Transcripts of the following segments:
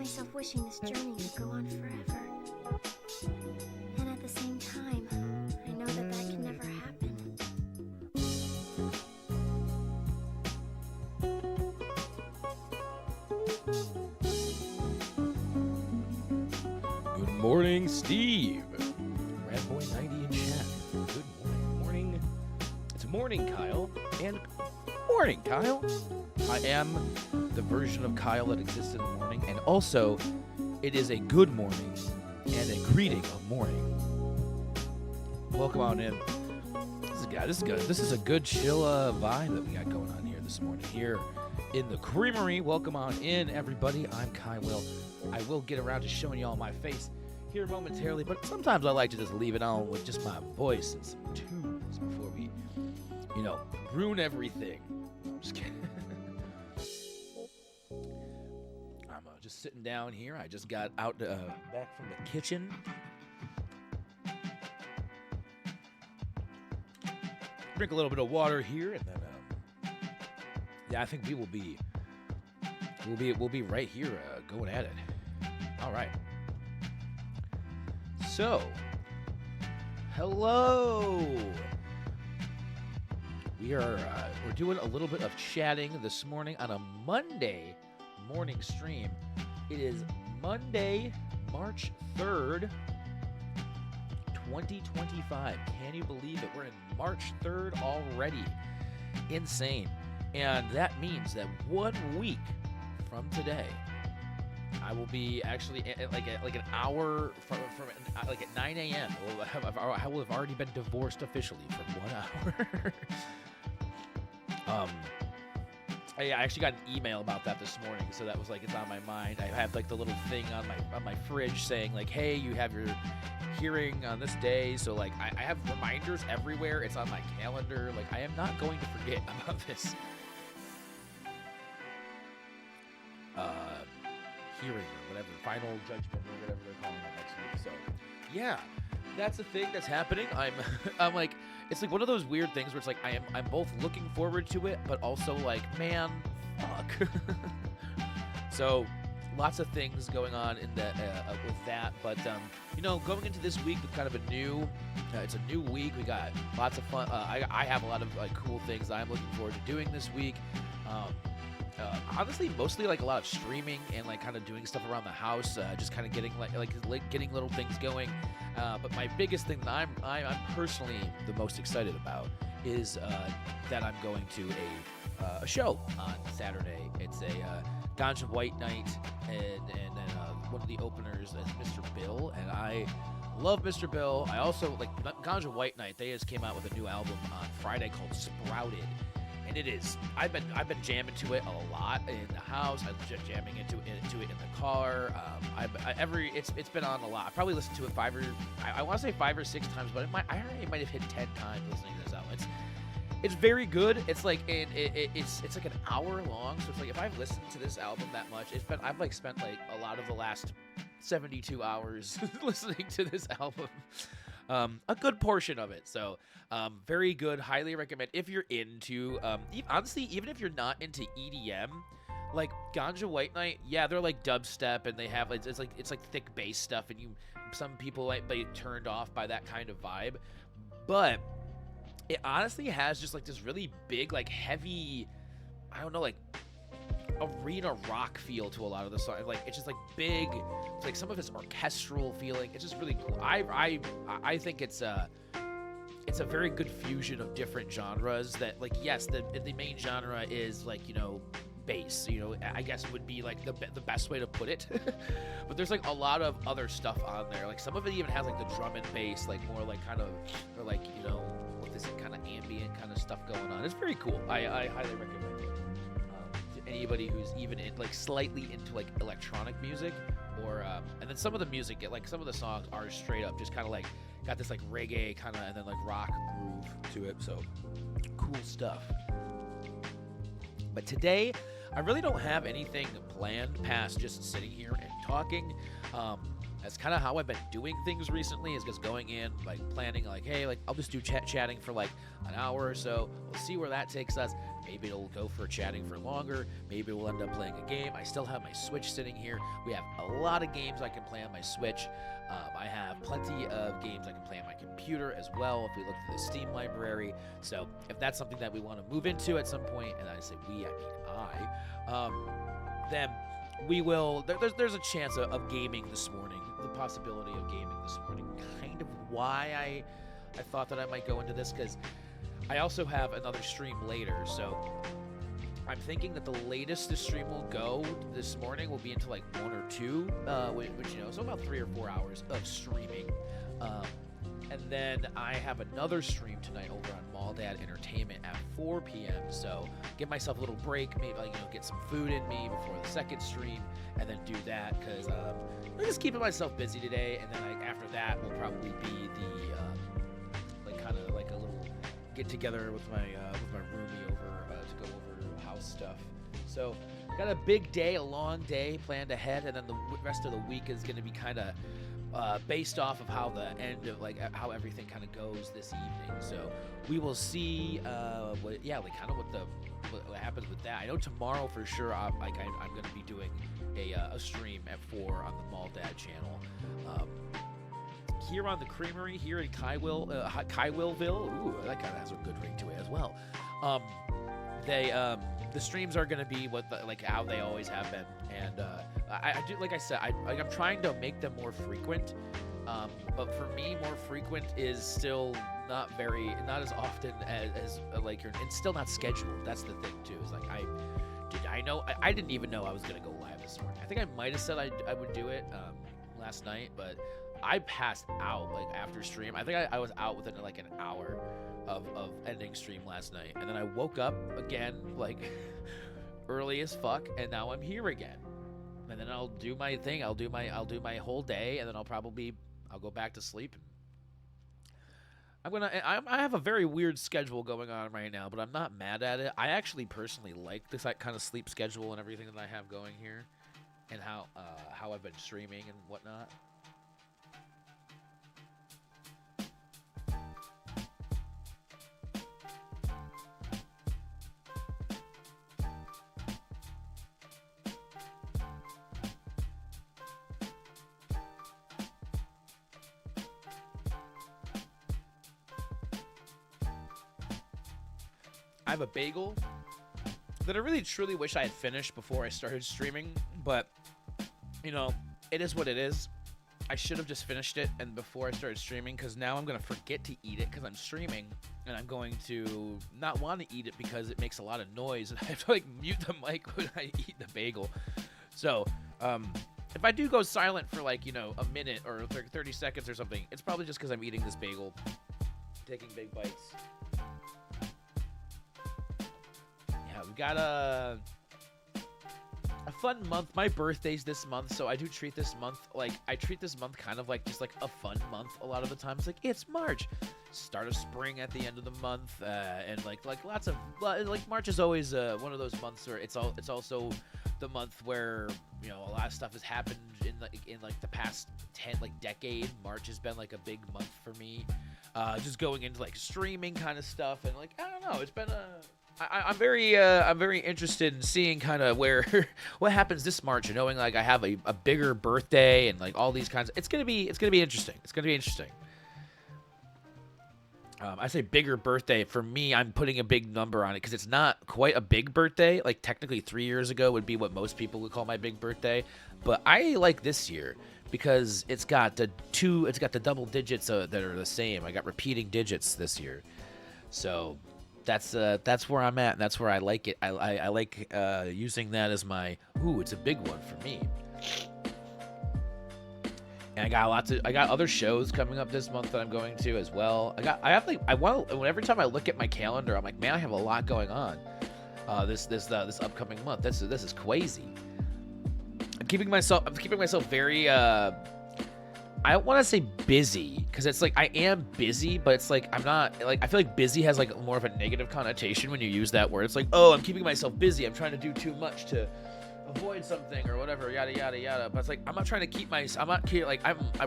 myself wishing this journey could go on forever. And at the same time, I know that that can never happen. Good morning, Steve. Radboy90 in chat. Good morning. It's morning, Kyle. And morning, Kyle. I am the version of Kyle that exists in the morning. And also, it is a good morning and a greeting of morning. Welcome on in. This is good. This is a good chill vibe that we got going on here this morning. Here in the creamery. Welcome on in, everybody. I'm Kai Will. I will get around to showing you all my face here momentarily, but sometimes I like to just leave it on with just my voice and some tunes before we, ruin everything. No, I'm just kidding. I'm just sitting down here. I just got out back from the kitchen. Drink a little bit of water here, and then I think we'll be right here going at it. All right. So, hello. We're doing a little bit of chatting this morning on a Monday morning stream. It is Monday, March 3rd, 2025. Can you believe it? We're in March 3rd already. Insane. And that means that 1 week from today, I will be actually at like an hour from like at 9 a.m. I will have already been divorced officially for 1 hour. I actually got an email about that this morning, so that was like it's on my mind. I have like the little thing on my fridge saying like, hey, you have your hearing on this day. So like I have reminders everywhere. It's on my calendar. Like I am not going to forget about this. Hearing or whatever, final judgment or whatever they're calling it next week. So, yeah, that's the thing that's happening. I'm like, it's like one of those weird things where it's like I'm both looking forward to it, but also like, man, fuck. So, lots of things going on in the with that, but going into this week with kind of a new, it's a new week. We got lots of fun. I have a lot of like cool things I'm looking forward to doing this week. Honestly, mostly like a lot of streaming and like kind of doing stuff around the house, just kind of getting like getting little things going. But my biggest thing that I'm personally the most excited about is that I'm going to a show on Saturday. It's a Ganja White Night, and then one of the openers is Mr. Bill, and I love Mr. Bill. I also like Ganja White Night. They just came out with a new album on Friday called Sprouted. And it is. I've been jamming to it a lot in the house. I'm just jamming into it in the car. It's been on a lot. I probably listened to it I want to say 5 or 6 times, but I might have hit 10 times listening to this album. It's very good. It's like it's like an hour long. So it's like if I've listened to this album that much, I've like spent like a lot of the last 72 hours listening to this album. A good portion of it. So, very good. Highly recommend if you're into, honestly, even if you're not into EDM, like Ganja White Night, yeah, they're like dubstep and they have, it's like thick bass stuff, and some people might be turned off by that kind of vibe, but it honestly has just like this really big, like heavy, I don't know, like arena rock feel to a lot of the songs. Like it's just like big. It's like some of it's orchestral feeling. It's just really cool. I think it's a very good fusion of different genres. That like yes, the main genre is like bass. I guess would be like the best way to put it. But there's like a lot of other stuff on there. Like some of it even has like the drum and bass, like more like kind of or like with this kind of ambient kind of stuff going on. It's very cool. I highly recommend it. Anybody who's even like slightly into like electronic music, or and then some of the music, like some of the songs are straight up just kind of like got this like reggae kind of and then like rock groove to it. So cool stuff. But today, I really don't have anything planned past just sitting here and talking. That's kind of how I've been doing things recently, is just going in, like planning, like, hey, like I'll just do chatting for like an hour or so. We'll see where that takes us. Maybe it'll go for chatting for longer. Maybe we'll end up playing a game. I still have my Switch sitting here. We have a lot of games I can play on my Switch. I have plenty of games I can play on my computer as well if we look through the Steam library. So if that's something that we want to move into at some point, and I say we, I mean I, then we will. There's a chance of gaming this morning. The possibility of gaming this morning. Kind of why I thought that I might go into this, because I also have another stream later, so I'm thinking that the latest the stream will go this morning will be into like 1 or 2, which so about 3 or 4 hours of streaming. And then I have another stream tonight over on Maldad Entertainment at 4 p.m. So give myself a little break, maybe get some food in me before the second stream, and then do that, because I'm just keeping myself busy today. And then after that will probably be the kind of like a little get together with my roomie over to go over house stuff. So got a big day, a long day planned ahead, and then the rest of the week is going to be kind of based off of how the end of how everything kind of goes this evening. So we will see what happens with that. I know tomorrow for sure I'm going to be doing a stream at 4 on the Maldad channel. Here on the Creamery here in Kywillville. Ooh, that kind of has a good ring to it as well. The streams are going to be how they always have been, and I do, like I said, I'm trying to make them more frequent. But for me, more frequent is still not as often as it's still not scheduled. That's the thing too. Is I didn't even know I was going to go live this morning. I think I might have said I would do it last night, but I passed out after stream. I think I was out within an hour of ending stream last night, and then I woke up again early as fuck, and now I'm here again. And then I'll do my thing. I'll do my whole day, and then I'll go back to sleep. I have a very weird schedule going on right now, but I'm not mad at it. I actually personally like this kind of sleep schedule and everything that I have going here, and how I've been streaming and whatnot. I have a bagel that I really truly wish I had finished before I started streaming, but it is what it is. I should have just finished it and before I started streaming, because now I'm going to forget to eat it because I'm streaming, and I'm going to not want to eat it because it makes a lot of noise, and I have to mute the mic when I eat the bagel. So if I do go silent for a minute or 30 seconds or something, it's probably just because I'm eating this bagel, taking big bites. We've got a fun month. My birthday's this month, so I do treat this month I treat this month kind of just a fun month a lot of the times. It's March, start of spring at the end of the month, and lots of March is always one of those months where it's also the month where a lot of stuff has happened in the past decade. March has been a big month for me, just going into streaming kind of stuff, and I don't know, it's been I'm very interested in seeing kind of what happens this March, and knowing I have a bigger birthday and all these kinds of, it's gonna be interesting. It's gonna be interesting. I say bigger birthday. For me, I'm putting a big number on it because it's not quite a big birthday. Technically 3 years ago would be what most people would call my big birthday, but I like this year because it's got the double digits that are the same. I got repeating digits this year, so that's where I'm at, and that's where I like it. I like using that as my it's a big one for me. And I got other shows coming up this month that I'm going to as well. Every time I look at my calendar, I'm like, man, I have a lot going on this upcoming month. This is crazy. I'm keeping myself very I don't want to say busy, because it's I am busy, but it's I'm not I feel busy has more of a negative connotation when you use that word. It's I'm keeping myself busy, I'm trying to do too much to avoid something or whatever, yada yada yada. But it's I'm not trying to keep I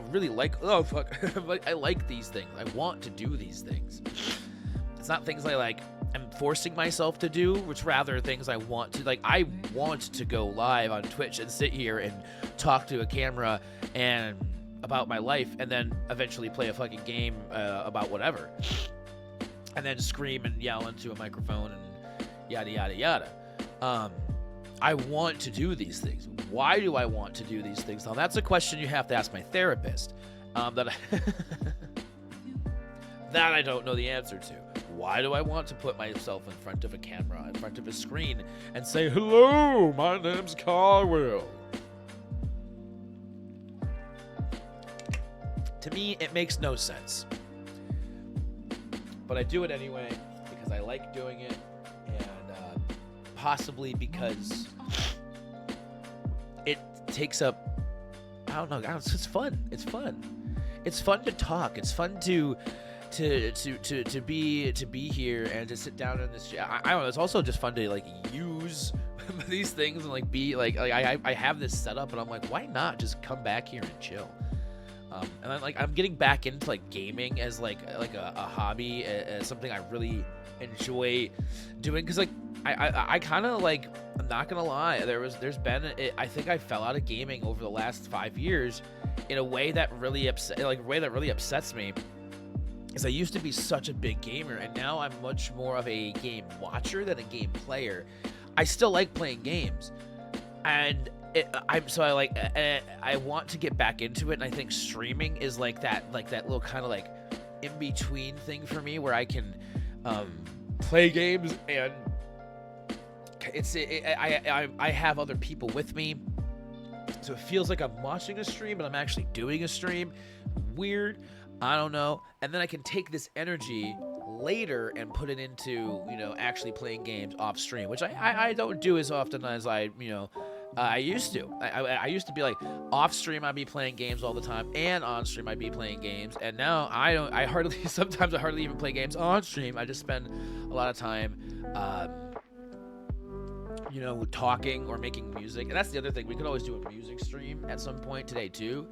really I like these things. I want to do these things. It's not things am forcing myself to do, which rather things I want to. Like, I want to go live on Twitch and sit here and talk to a camera and about my life, and then eventually play a fucking game about whatever, and then scream and yell into a microphone and yada yada yada. I want to do these things. Why do I want to do these things? Now, that's a question you have to ask my therapist. That I don't know the answer to. Why do I want to put myself in front of a camera, in front of a screen, and say, hello, my name's Carwell? To me, it makes no sense. But I do it anyway because I like doing it, and possibly because it takes up, I don't know, it's fun. It's fun. It's fun to talk. It's fun to be here and to sit down in this. I don't know. It's also just fun to like use these things and like be like I have this setup and I'm like, why not just come back here and chill? And I'm getting back into like gaming as like a hobby, as something I really enjoy doing, because like I kind of like, I'm not gonna lie, there's been I think I fell out of gaming over the last 5 years in a way that really upsets me. Because I used to be such a big gamer, and now I'm much more of a game watcher than a game player. I still like playing games, and I want to get back into it, and I think streaming is like that little kind of like in between thing for me where I can play games and I have other people with me, so it feels like I'm watching a stream but I'm actually doing a stream. Weird, I don't know. And then I can take this energy later and put it into, actually playing games off stream, which I don't do as often as I used to. I used to be like, off stream I'd be playing games all the time, and on stream I'd be playing games. And now sometimes I hardly even play games on stream. I just spend a lot of time, talking or making music. And that's the other thing. We could always do a music stream at some point today too.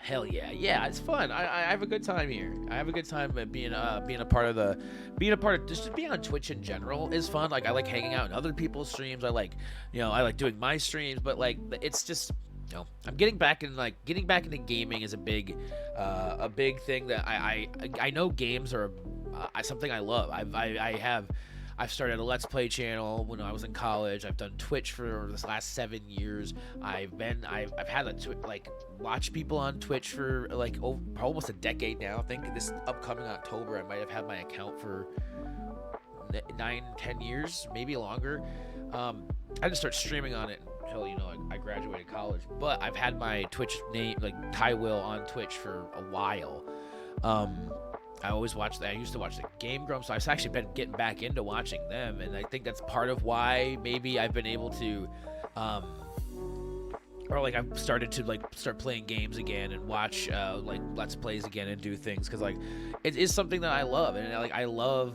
Hell yeah, it's fun. I have a good time here. I have a good time being a part of just being on Twitch in general is fun. Like, I like hanging out in other people's streams. I like doing my streams, but like, it's just, I'm getting back into gaming is a big thing that I know games are something I love. I've started a Let's Play channel when I was in college. I've done Twitch for this last 7 years. I've had watch people on Twitch for almost a decade now. I think this upcoming October I might have had my account for 9-10 years, maybe longer. I didn't start streaming on it until I graduated college. But I've had my Twitch name like Ty Will on Twitch for a while. I used to watch the Game Grumps, so I've actually been getting back into watching them, and I think that's part of why maybe I've been able to, I've started to start playing games again and watch Let's Plays again and do things, because it is something that I love, and I love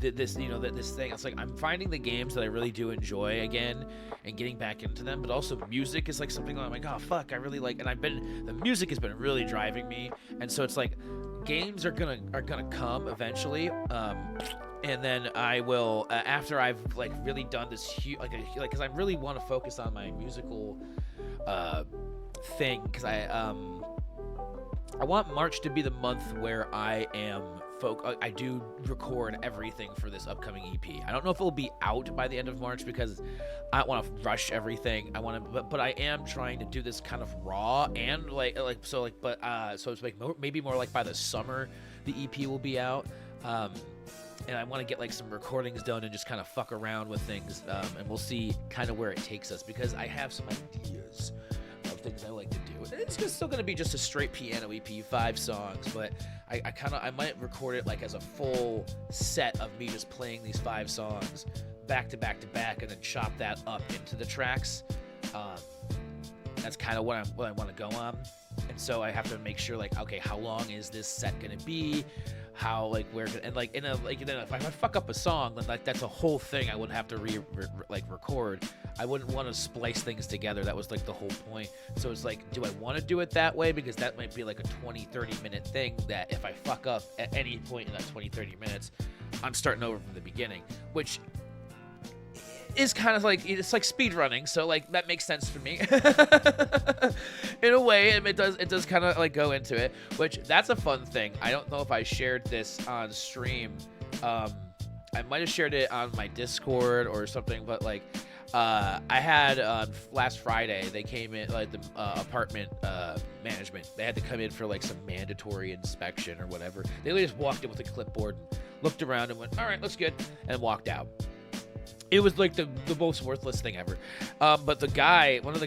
this thing. It's like I'm finding the games that I really do enjoy again and getting back into them, but also music is something that I'm like, oh fuck, I really like, and the music has been really driving me, and so it's like games are gonna come eventually, and then I will after I've really done this huge because I really want to focus on my musical thing, because I want March to be the month where I am I do record everything for this upcoming EP. I don't know if it'll be out by the end of March because I don't want to rush everything. But I am trying to do this kind of raw and so it's maybe more like by the summer the EP will be out. And I want to get some recordings done and just kind of fuck around with things, and we'll see kind of where it takes us, because I have some ideas of things I like to do. And it's still going to be just a straight piano EP, 5 songs, but I might record it as a full set of me just playing these 5 songs back to back to back, and then chop that up into the tracks. That's kind of what I want to go on. And so I have to make sure okay, how long is this set going to be? how like where and like in a like then if I fuck up a song, then like that's a whole thing I would have to record. I wouldn't want to splice things together. That was like the whole point. So it's like, do I want to do it that way? Because that might be like a 20-30 minute thing that if I fuck up at any point in that 20-30 minutes, I'm starting over from the beginning, which is kind of like, it's like speed running, so like that makes sense for me in a way. It does kind of like go into it, which that's a fun thing. I don't know if I shared this on stream. I might have shared it on my Discord or something, but like I had last Friday they came in, like the apartment management, they had to come in for like some mandatory inspection or whatever. They just walked in with a clipboard, looked around and went, all right, looks good, and walked out. It was like the most worthless thing ever. But the guy, one of the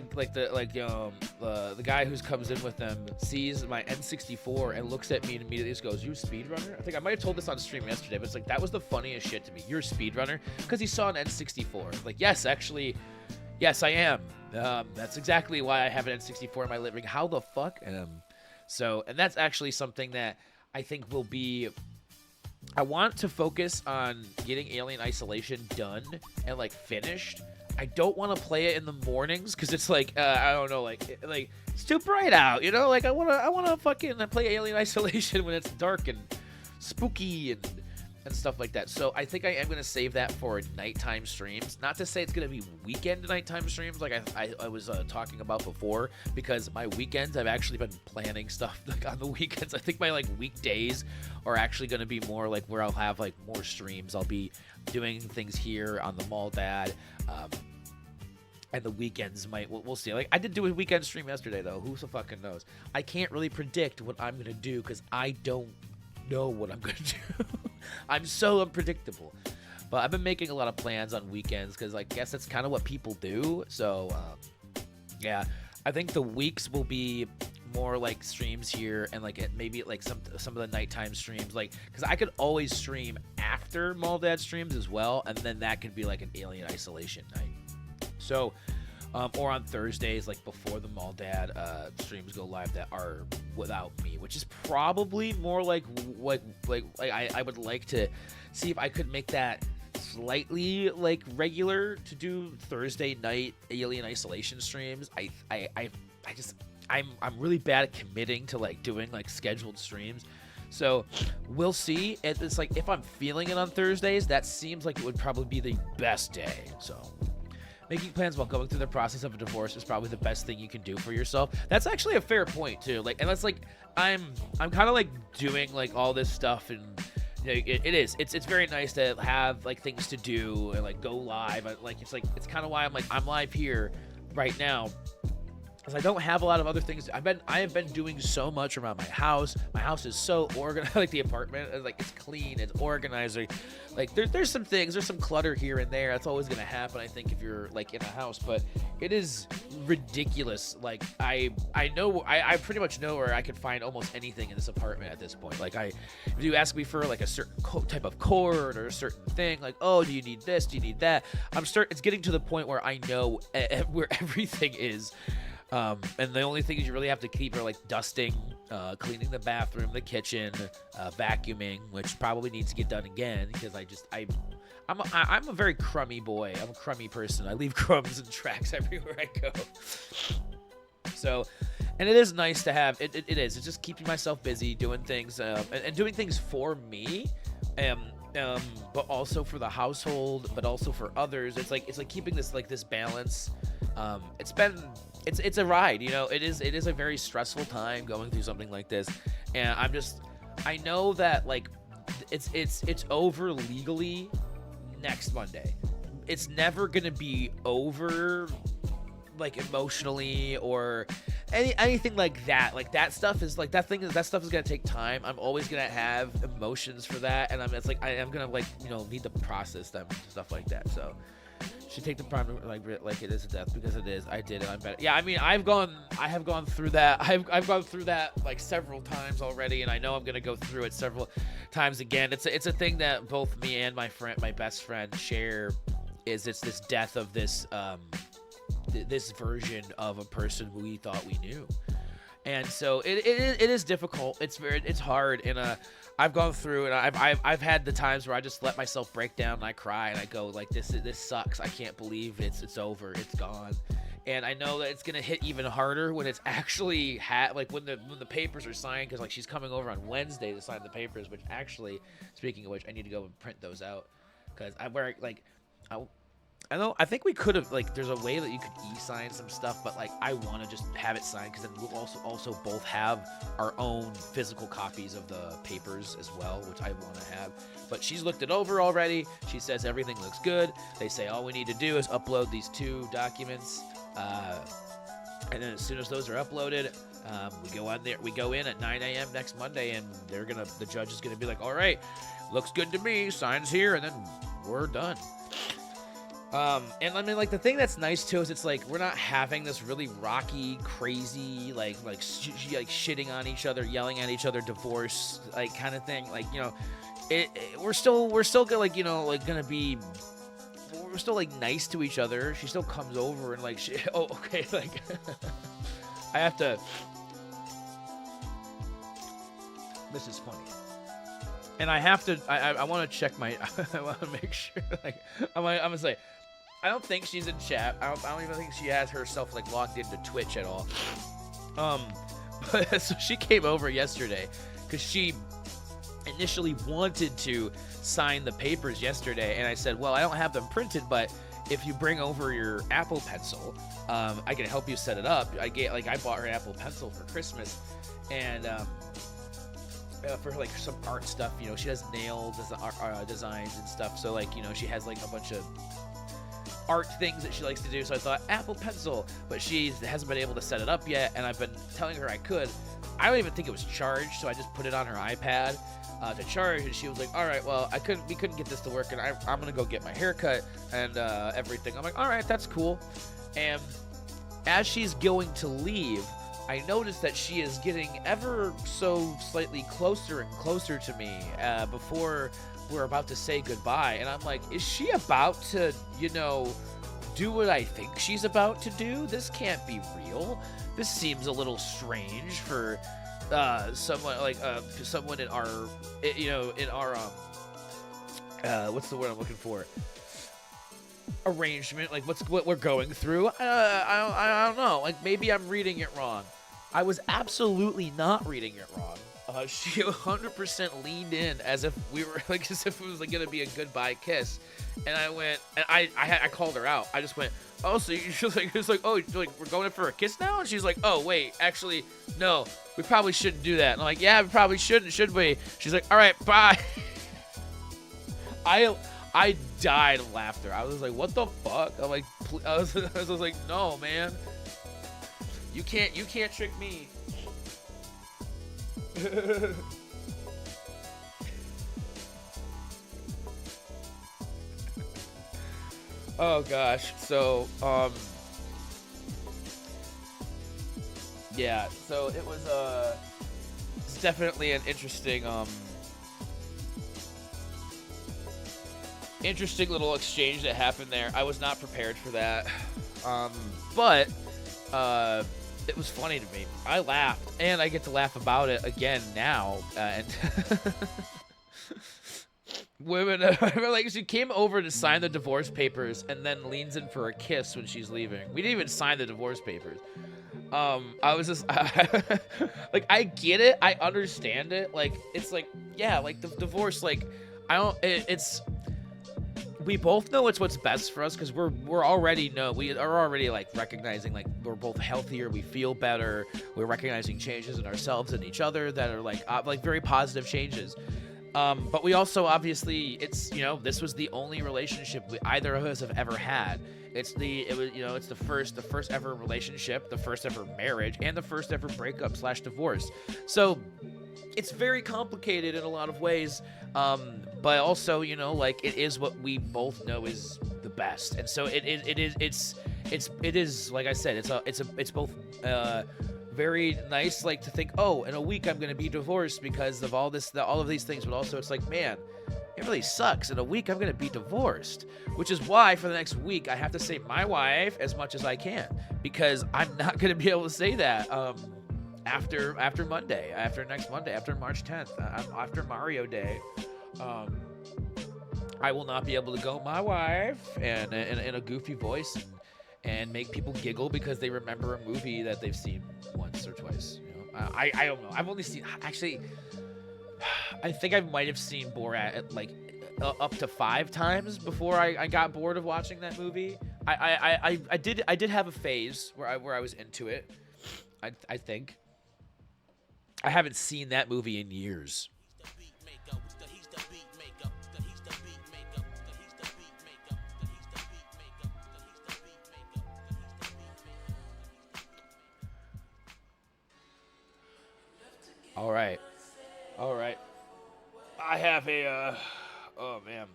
guy who comes in with them sees my N64 and looks at me and immediately just goes, "You a speedrunner?" I think I might have told this on stream yesterday, but it's like that was the funniest shit to me. "You're a speedrunner?" Because he saw an N64. Like, yes, actually, yes, I am. That's exactly why I have an N64 in my living room. How the fuck? And that's actually something that I think will be. I want to focus on getting Alien Isolation done and like finished. I don't want to play it in the mornings because it's like I don't know, like it's too bright out, you know. Like I wanna fucking play Alien Isolation when it's dark and spooky and stuff like that. So I think I am gonna save that for nighttime streams. Not to say it's gonna be weekend nighttime streams like I was talking about before, because my weekends I've actually been planning stuff like on the weekends. I think my like weekdays are actually gonna be more like where I'll have like more streams. I'll be doing things here on the Mall Dad. And the weekends we'll see. Like I did do a weekend stream yesterday though. Who the fucking knows? I can't really predict what I'm gonna do because I don't know what I'm gonna do. I'm so unpredictable. But I've been making a lot of plans on weekends because I guess that's kind of what people do. So yeah, I think the weeks will be more like streams here and like maybe like some of the nighttime streams, like because I could always stream after Mall Dad streams as well, and then that could be like an Alien Isolation night. So or on Thursdays, like before the Mall Dad streams go live that are without me, which is probably more like I would like to see if I could make that slightly like regular to do Thursday night Alien Isolation streams. I'm really bad at committing to like doing like scheduled streams. So we'll see. It's like if I'm feeling it on Thursdays, that seems like it would probably be the best day. So making plans while going through the process of a divorce is probably the best thing you can do for yourself. That's actually a fair point too. Like, and that's like I'm kind of like doing like all this stuff, and you know, it's very nice to have like things to do and like go live. It's kind of why I'm live here right now. I don't have a lot of other things. I have been doing so much around my house. My house is so organized. Like the apartment, it's clean, it's organized. Like there's some things, there's some clutter here and there. That's always gonna happen, I think, if you're like in a house. But it is ridiculous. Like I pretty much know where I could find almost anything in this apartment at this point. Like if you ask me for like a certain type of cord or a certain thing, like, oh, do you need this? Do you need that? It's getting to the point where I know where everything is. And the only things you really have to keep are like dusting, cleaning the bathroom, the kitchen, vacuuming, which probably needs to get done again because I'm a very crummy boy. I'm a crummy person. I leave crumbs and tracks everywhere I go. So, and it is nice to have. It is. It's just keeping myself busy, doing things, and doing things for me. But also for the household, but also for others. It's like keeping this balance. It's a ride, you know. It is a very stressful time going through something like this, and I know that like it's over legally next Monday. It's never gonna be over like emotionally or anything like that. Like that stuff is like that stuff is gonna take time. I'm always gonna have emotions for that, and I am gonna like, you know, need to process them and stuff like that. So should take the prime like it is a death because it is. I did it. I'm better. Yeah, I mean I have gone through that. I've gone through that like several times already, and I know I'm gonna go through it several times again. It's a thing that both me and my best friend share. It's this death of this version of a person who we thought we knew. And so it is difficult. It's hard, and I've gone through, and I've had the times where I just let myself break down and I cry and I go like, this sucks. I can't believe it's over. It's gone. And I know that it's gonna hit even harder when it's actually like when the papers are signed, because like she's coming over on Wednesday to sign the papers. Which actually, speaking of which, I need to go and print those out, because I think we could have, like, there's a way that you could e-sign some stuff, but like I want to just have it signed, because then we'll also both have our own physical copies of the papers as well, which I want to have. But she's looked it over already. She says everything looks good. They say all we need to do is upload these 2 documents, and then as soon as those are uploaded, we go in at 9 a.m. next Monday, and the judge is gonna be like, all right, looks good to me, signs here, and then we're done. And I mean, like, the thing that's nice too is it's like we're not having this really rocky, crazy, like shitting on each other, yelling at each other, divorce, like, kind of thing. Like, you know, we're still gonna, like, you know, like, we're still like nice to each other. She still comes over and like, oh, okay, like, I have to. This is funny. And I have to. I want to check my. I want to make sure. Like, I'm gonna say, I don't think she's in chat. I don't even think she has herself like logged into Twitch at all. But so she came over yesterday because she initially wanted to sign the papers yesterday, and I said, well, I don't have them printed, but if you bring over your Apple Pencil, I can help you set it up. I bought her an Apple Pencil for Christmas, and for like some art stuff, you know, she has nail designs and stuff, so like, you know, she has like a bunch of art things that she likes to do. So I thought Apple Pencil, but she hasn't been able to set it up yet, and I've been telling her I could. I don't even think it was charged, so I just put it on her iPad to charge, and she was like, all right, well, we couldn't get this to work, and I'm gonna go get my hair cut and everything. I'm like, all right, that's cool. And as she's going to leave, I noticed that she is getting ever so slightly closer and closer to me before we're about to say goodbye. And I'm like, is she about to, you know, do what I think she's about to do? This can't be real. This seems a little strange for someone like someone in our, you know, in our what's the word I'm looking for? Arrangement, like what we're going through. I don't know. Like, maybe I'm reading it wrong. I was absolutely not reading it wrong. She 100% leaned in as if we were like, as if it was like gonna be a goodbye kiss, and I went, and I called her out. I just went, oh, so she was like, oh, like, we're going in for a kiss now? And she's like, oh wait, actually, no, we probably shouldn't do that. And I'm like, yeah, we probably shouldn't, should we? She's like, all right, bye. I died of laughter. I was like, what the fuck? I'm like, I was like, no, man, you can't trick me. Oh gosh. So yeah, so it was it's definitely an interesting little exchange that happened there. I was not prepared for that. But it was funny to me. I laughed, and I get to laugh about it again now. And women, like, she came over to sign the divorce papers, and then leans in for a kiss when she's leaving. We didn't even sign the divorce papers. I was just like, I get it, I understand it. Like, it's like, yeah, like the divorce, like, it's. We both know it's what's best for us, because we are already like recognizing, like, we're both healthier, we feel better, we're recognizing changes in ourselves and each other that are like very positive changes. But we also, obviously, it's, you know, this was the only relationship either of us have ever had. It's the first ever relationship, the first ever marriage, and the first ever breakup / divorce. So it's very complicated in a lot of ways. But also, you know, like, it is what we both know is the best. And so it is, like I said, it's both very nice, like, to think, oh, in a week I'm going to be divorced because of all of these things. But also it's like, man, it really sucks. In a week I'm going to be divorced, which is why for the next week I have to say my wife as much as I can, because I'm not going to be able to say that after Monday, after next Monday, after March 10th, after Mario Day. Um, I will not be able to go my wife and in a goofy voice and make people giggle because they remember a movie that they've seen once or twice. I don't know. I've only seen actually. I think I might have seen Borat at like up to 5 times before I got bored of watching that movie. I did have a phase where I was into it. I think I haven't seen that movie in years. All right. All right. I have a oh man.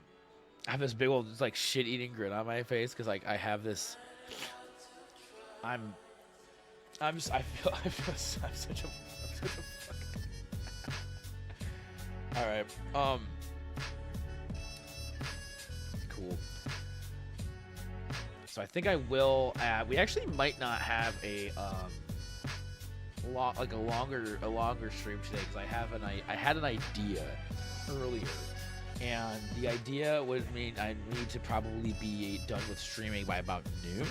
I have this big old like shit eating grin on my face cuz like I have this I'm just I feel I'm such a fucking All right. Cool. So I think I will we actually might not have a a longer stream today because I had an idea earlier, and the idea would mean I need to probably be done with streaming by about noon.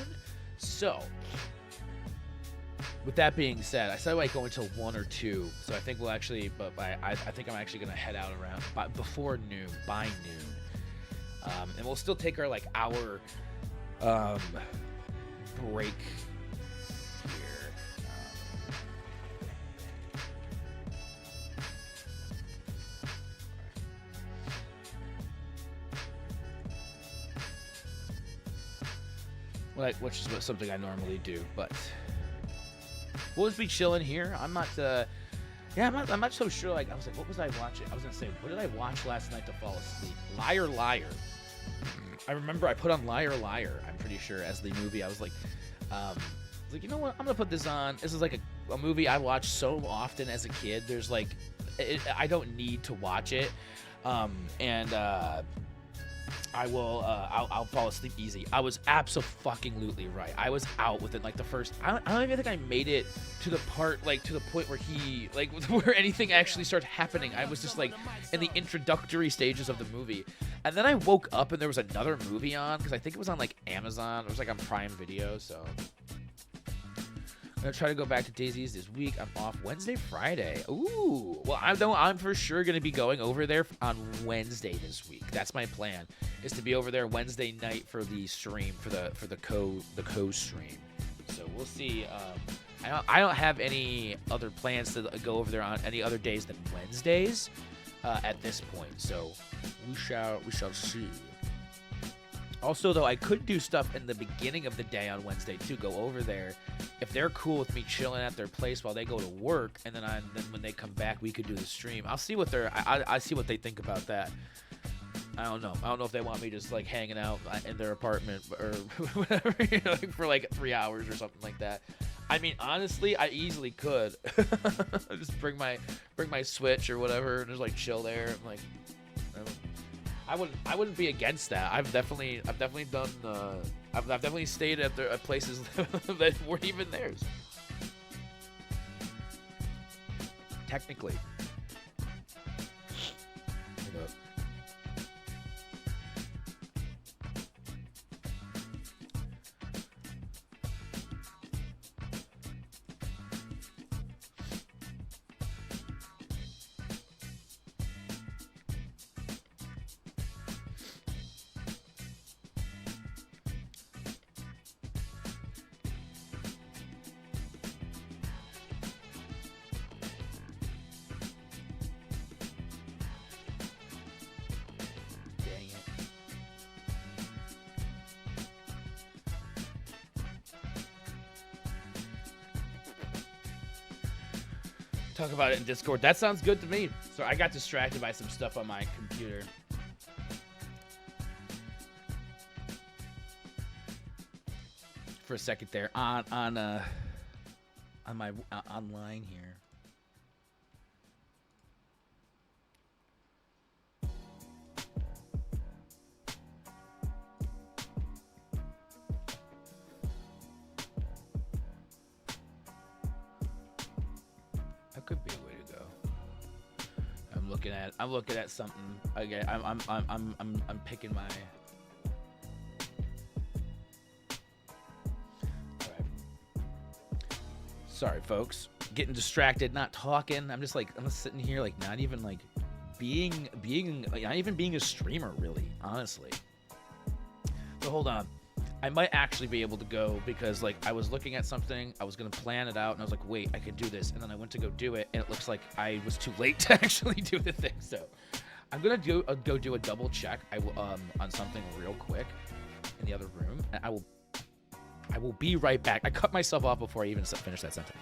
So with that being said, I said I might go until 1 or 2, so I think we'll actually, but I think I'm actually gonna head out around before noon, by noon, and we'll still take our like hour break. Which is something I normally do, but we'll just be chilling here. I'm not so sure. Like I was like, what was I watching? I was gonna say, what did I watch last night to fall asleep? Liar, Liar. I remember I put on Liar, Liar. I'm pretty sure as the movie. I was like, you know what? I'm gonna put this on. This is like a movie I watched so often as a kid. There's like, I don't need to watch it, and I will. I'll fall asleep easy. I was absolutely right. I was out within like the first. I don't even think I made it to the part like to the point where he like where anything actually started happening. I was just like in the introductory stages of the movie, and then I woke up and there was another movie on because I think it was on like Amazon. It was like on Prime Video. So I'm gonna try to go back to Daisy's this week. I'm off Wednesday, Friday. Ooh, well, I'm for sure gonna be going over there on Wednesday this week. That's my plan, is to be over there Wednesday night for the stream for the co stream. So we'll see. I don't have any other plans to go over there on any other days than Wednesdays at this point. So we shall see. Also, though, I could do stuff in the beginning of the day on Wednesday, too. Go over there. If they're cool with me chilling at their place while they go to work, and then when they come back, we could do the stream. I'll see what I see what they think about that. I don't know. I don't know if they want me just, like, hanging out in their apartment or whatever, like, for, like, 3 hours or something like that. I mean, honestly, I easily could. Just bring my Switch or whatever and just, like, chill there. And, like, I wouldn't be against that. I've definitely done. I've definitely stayed at places that weren't even theirs. Technically. Hold up. Talk about it in Discord. That sounds good to me. So I got distracted by some stuff on my computer. For a second there on my online here. looking at something. Okay, I'm picking my. All right. Sorry, folks. Getting distracted, not talking. I'm just sitting here, like, not even like being like, not even being a streamer, really, honestly. So hold on. I might actually be able to go because, like, I was looking at something, I was gonna plan it out, and I was like, wait, I can do this, and then I went to go do it, and it looks like I was too late to actually do the thing. So I'm gonna go do a double check. I will on something real quick in the other room, and I will be right back. I cut myself off before I even finished that sentence.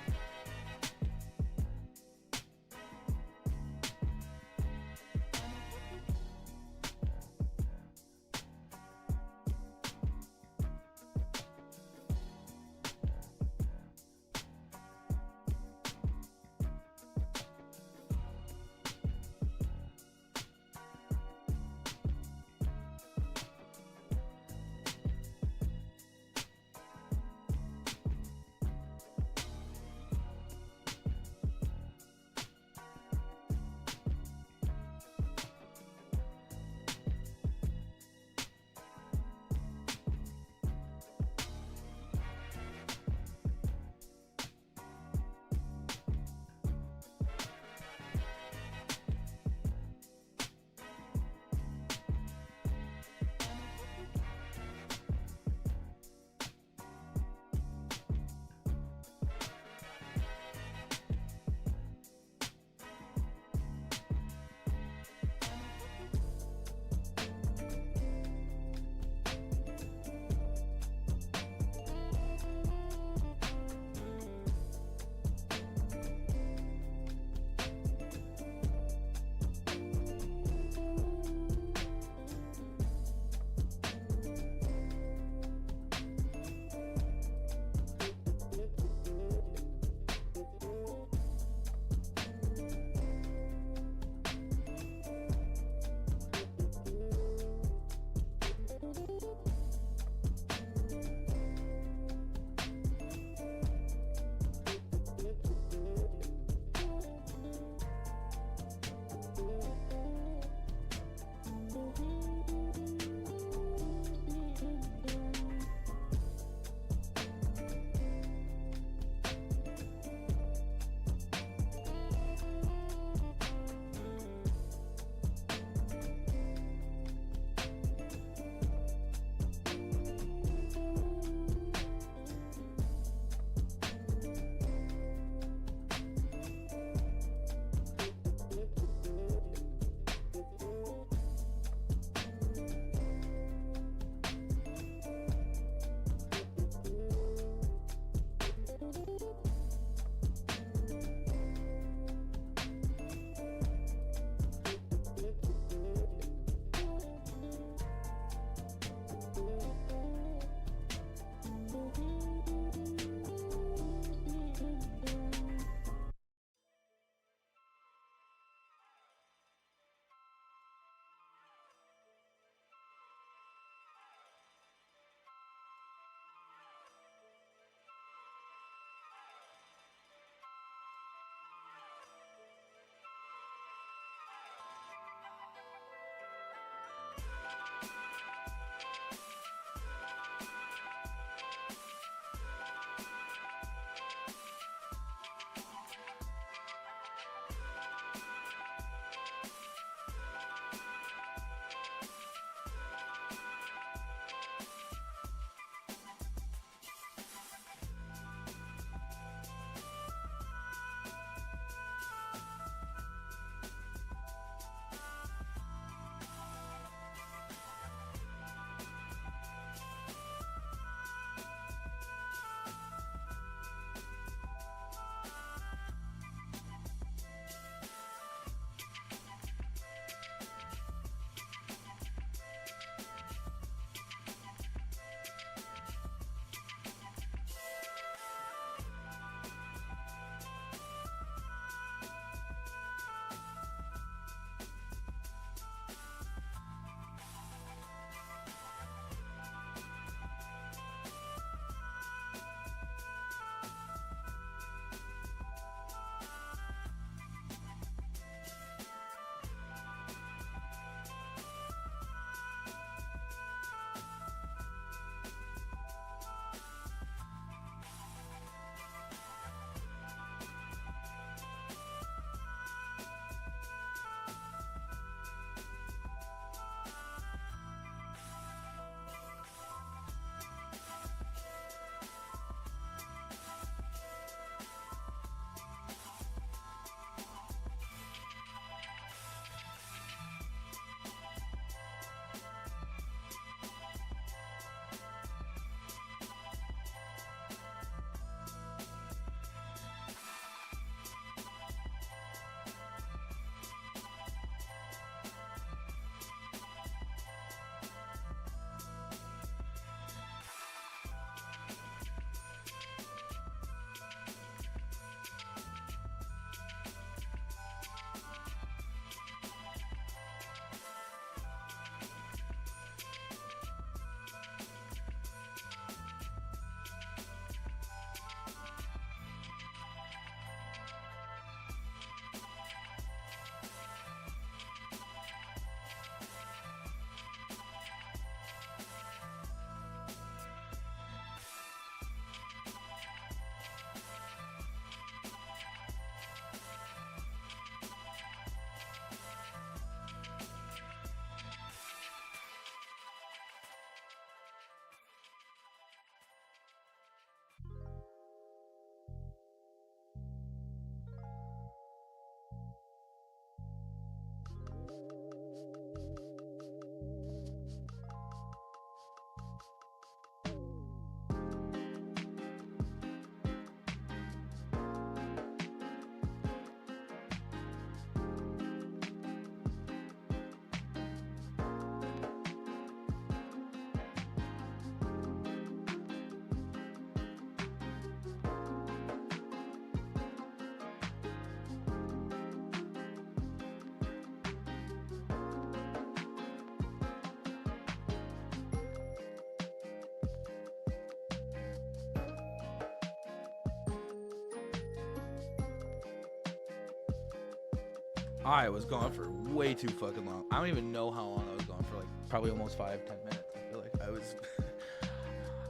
I was gone for way too fucking long. I don't even know how long I was gone for. Like probably almost 5-10 minutes. I feel like I was.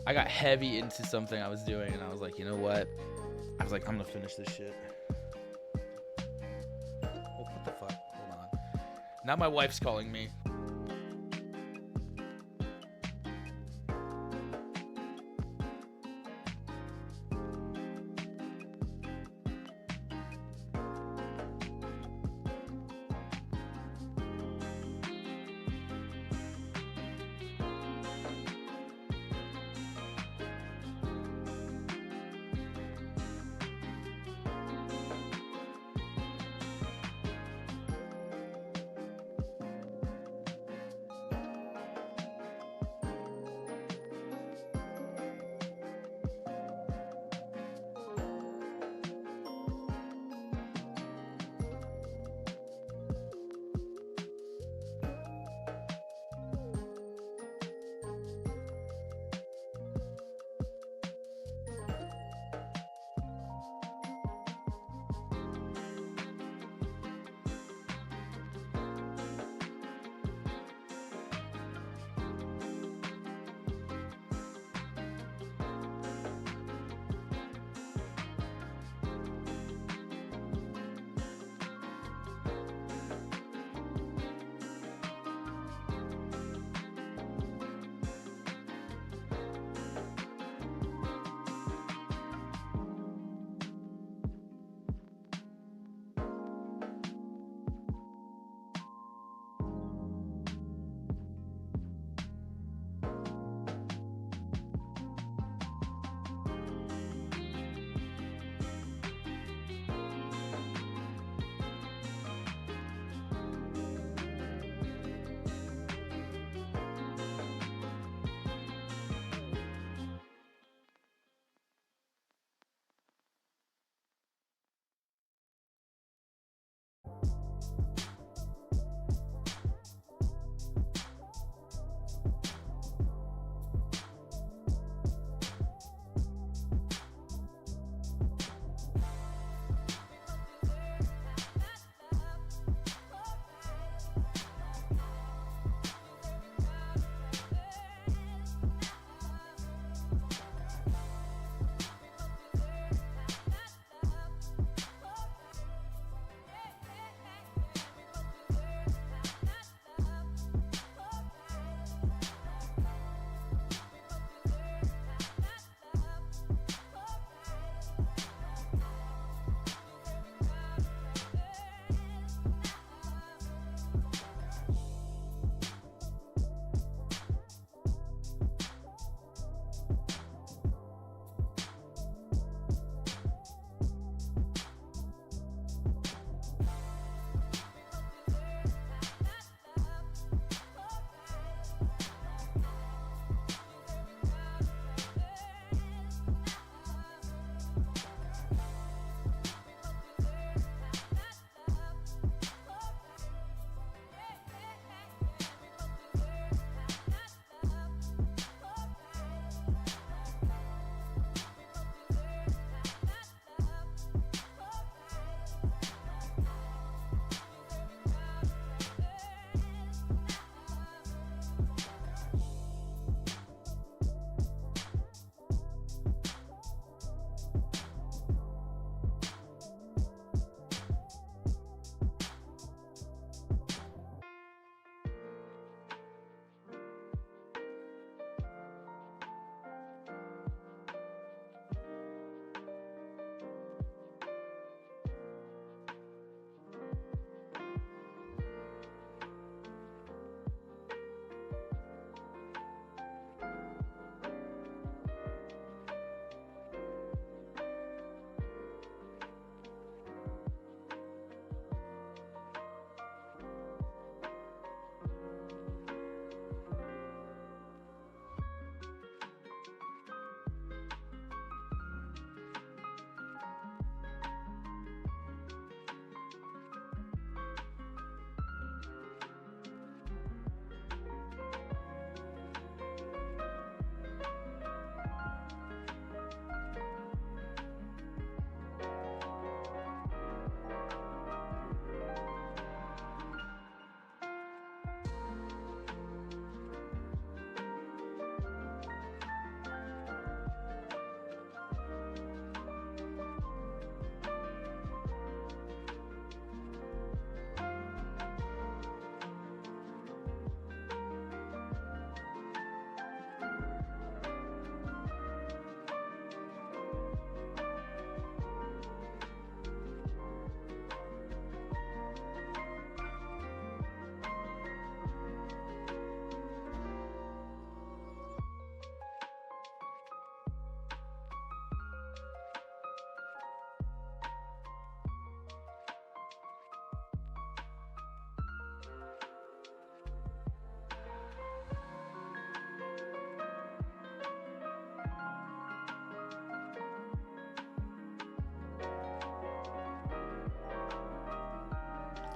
I got heavy into something I was doing, and I was like, you know what? I was like, I'm gonna finish this shit. Oh, what the fuck? Hold on. Now my wife's calling me.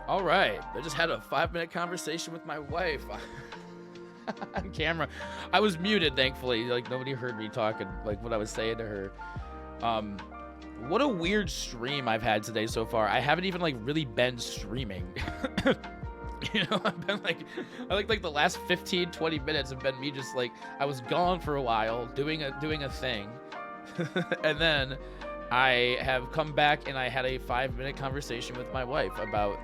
All right, I just had a 5-minute conversation with my wife on camera. I was muted, thankfully. Like, nobody heard me talking, like, what I was saying to her. What a weird stream I've had today so far. I haven't even, like, really been streaming. You know, I've been, like, the last 15, 20 minutes have been me just, like, I was gone for a while doing a thing. And then I have come back and I had a 5-minute conversation with my wife about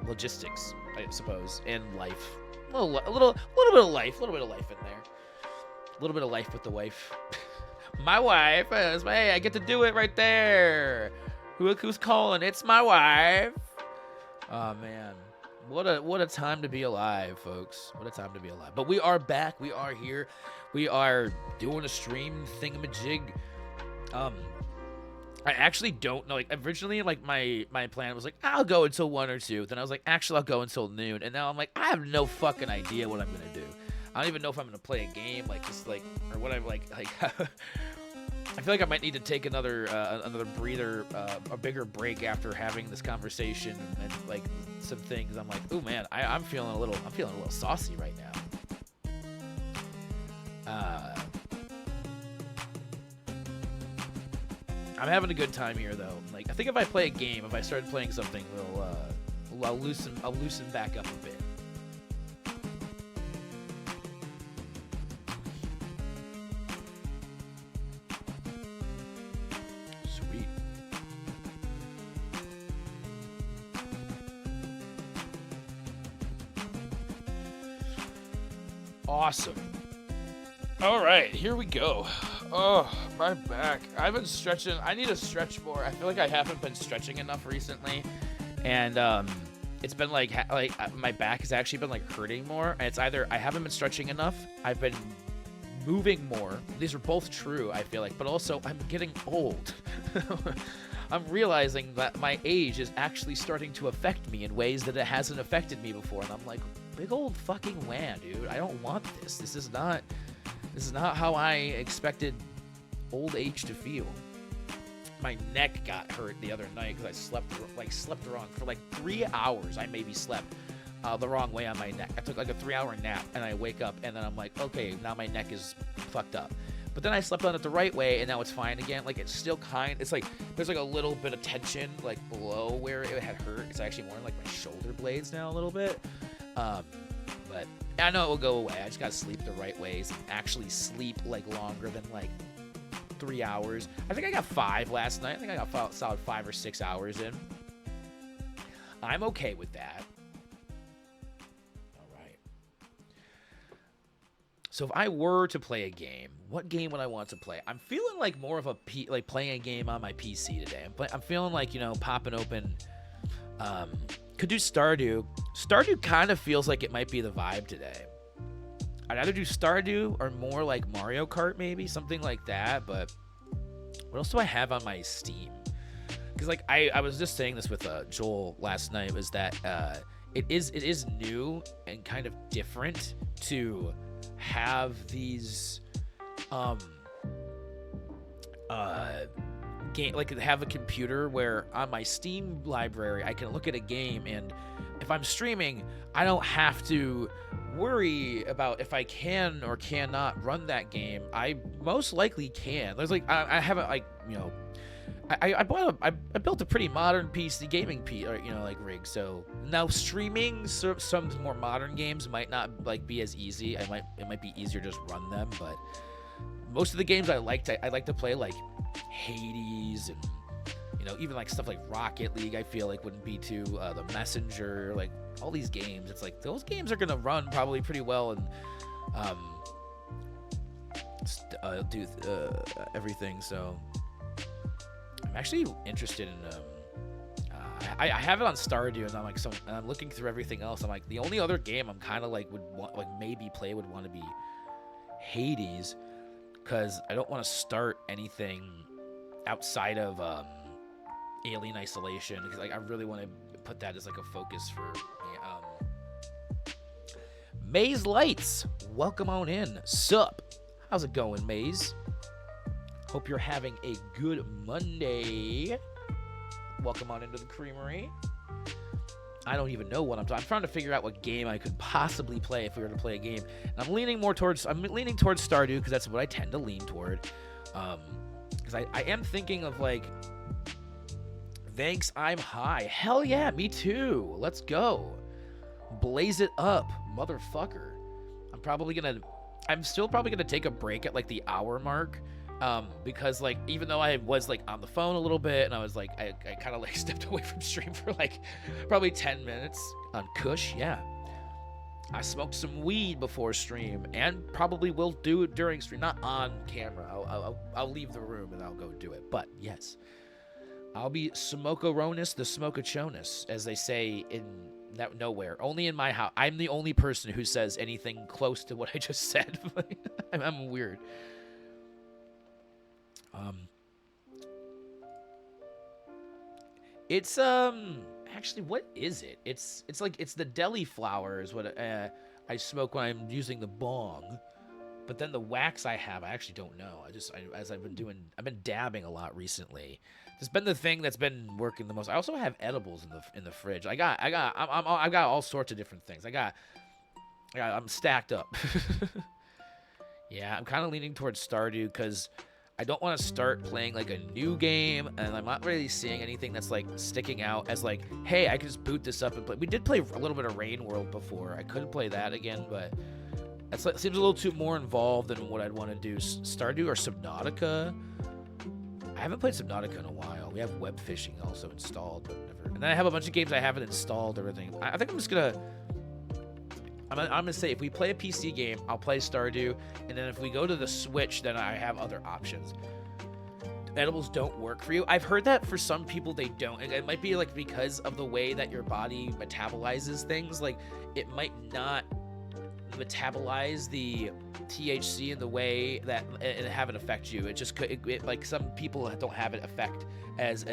logistics, I suppose, and life. A little bit of life in there. A little bit of life with the wife. My wife, hey, I get to do it right there. Who's calling? It's my wife. Oh man, what a time to be alive, folks. What a time to be alive. But we are back. We are here. We are doing a stream thingamajig. I actually don't know. Like, originally, like, my plan was like, I'll go until 1 or 2. Then I was like, actually, I'll go until noon. And now I'm like, I have no fucking idea what I'm gonna do. I don't even know if I'm gonna play a game, like, just like, or what I'm like. I feel like I might need to take another breather, a bigger break after having this conversation and like some things. I'm like, oh man, I'm feeling a little saucy right now. I'm having a good time here though. Like, I think if I play a game, if I started playing something, I'll loosen back up a bit. Sweet. Awesome. All right, here we go. Oh, my back. I've been stretching. I need to stretch more. I feel like I haven't been stretching enough recently. And it's been like my back has actually been like hurting more. And it's either I haven't been stretching enough, I've been moving more. These are both true, I feel like. But also, I'm getting old. I'm realizing that my age is actually starting to affect me in ways that it hasn't affected me before. And I'm like, big old fucking wham, dude. I don't want this. This is not how I expected old age to feel. My neck got hurt the other night because I slept wrong for like 3 hours. I maybe slept the wrong way on my neck. I took like a 3-hour nap and I wake up and then I'm like, okay, now my neck is fucked up. But then I slept on it the right way and now it's fine again. Like, it's still it's like there's like a little bit of tension like below where it had hurt. It's actually more like my shoulder blades now a little bit. But I know it will go away. I just gotta sleep the right ways and actually sleep like longer than like 3 hours. I think I got 5 last night. I think I got solid 5 or 6 hours in. I'm okay with that. All right. So if I were to play a game, what game would I want to play? I'm feeling like more of like playing a game on my PC today. I'm feeling like, you know, popping open. Could do Stardew. Stardew kind of feels like it might be the vibe today. I'd either do Stardew or more like Mario Kart, maybe something like that. But what else do I have on my Steam? Because like I was just saying this with Joel last night, was that it is new and kind of different to have these game, like have a computer where on my Steam library I can look at a game, and if I'm streaming, I don't have to worry about if I can or cannot run that game. I most likely can. There's like I haven't, like, you know, I built a pretty modern PC gaming rig. So now streaming some more modern games might not like be as easy. It might be easier to just run them, but most of the games I like to play, like Hades and, you know, even like stuff like Rocket League, I feel like wouldn't be too The Messenger, like all these games. It's like those games are gonna run probably pretty well and do everything. So I'm actually interested in I have it on Stardew, and I'm like, and I'm looking through everything else. I'm like, the only other game I'm kind of like would want to be Hades, because I don't want to start anything outside of Alien Isolation, because like I really want to put that as like a focus for me. Maze Lights, welcome on in. Sup? How's it going, Maze? Hope you're having a good Monday. Welcome on into the creamery. I don't even know what I'm trying to figure out what game I could possibly play if we were to play a game. And I'm leaning towards Stardew because that's what I tend to lean toward. Because I am thinking of like, thanks, I'm high. Hell yeah, me too. Let's go. Blaze it up, motherfucker. I'm still probably gonna take a break at like the hour mark. Because like even though I was like on the phone a little bit and I was like I kind of like stepped away from stream for like probably 10 minutes on Kush, yeah. I smoked some weed before stream and probably will do it during stream, not on camera. I'll leave the room and I'll go do it. But yes, I'll be Smokeronis the Smokechonis, as they say in nowhere. Only in my house. I'm the only person who says anything close to what I just said. I'm weird. It's actually, what is it? It's like, it's the deli flower is what I smoke when I'm using the bong, but then the wax I actually don't know. I've been dabbing a lot recently. It's been the thing that's been working the most. I also have edibles in the fridge. I've got all sorts of different things. I'm stacked up. Yeah, I'm kind of leaning towards Stardew because I don't want to start playing like a new game, and I'm not really seeing anything that's like sticking out as like, hey, I can just boot this up and play. We did play a little bit of Rain World before. I could play that again, but it seems a little too more involved than what I'd want to do. Stardew or Subnautica. I haven't played Subnautica in a while. We have web fishing also installed, but never. And then I have a bunch of games I haven't installed. Everything. I think I'm just gonna. I'm gonna say if we play a PC game, I'll play Stardew, and then if we go to the Switch, then I have other options. Edibles don't work for you. I've heard that for some people they don't. It might be like because of the way that your body metabolizes things. Like it might not metabolize the THC in the way that and have it affect you. It just like some people don't have it affect as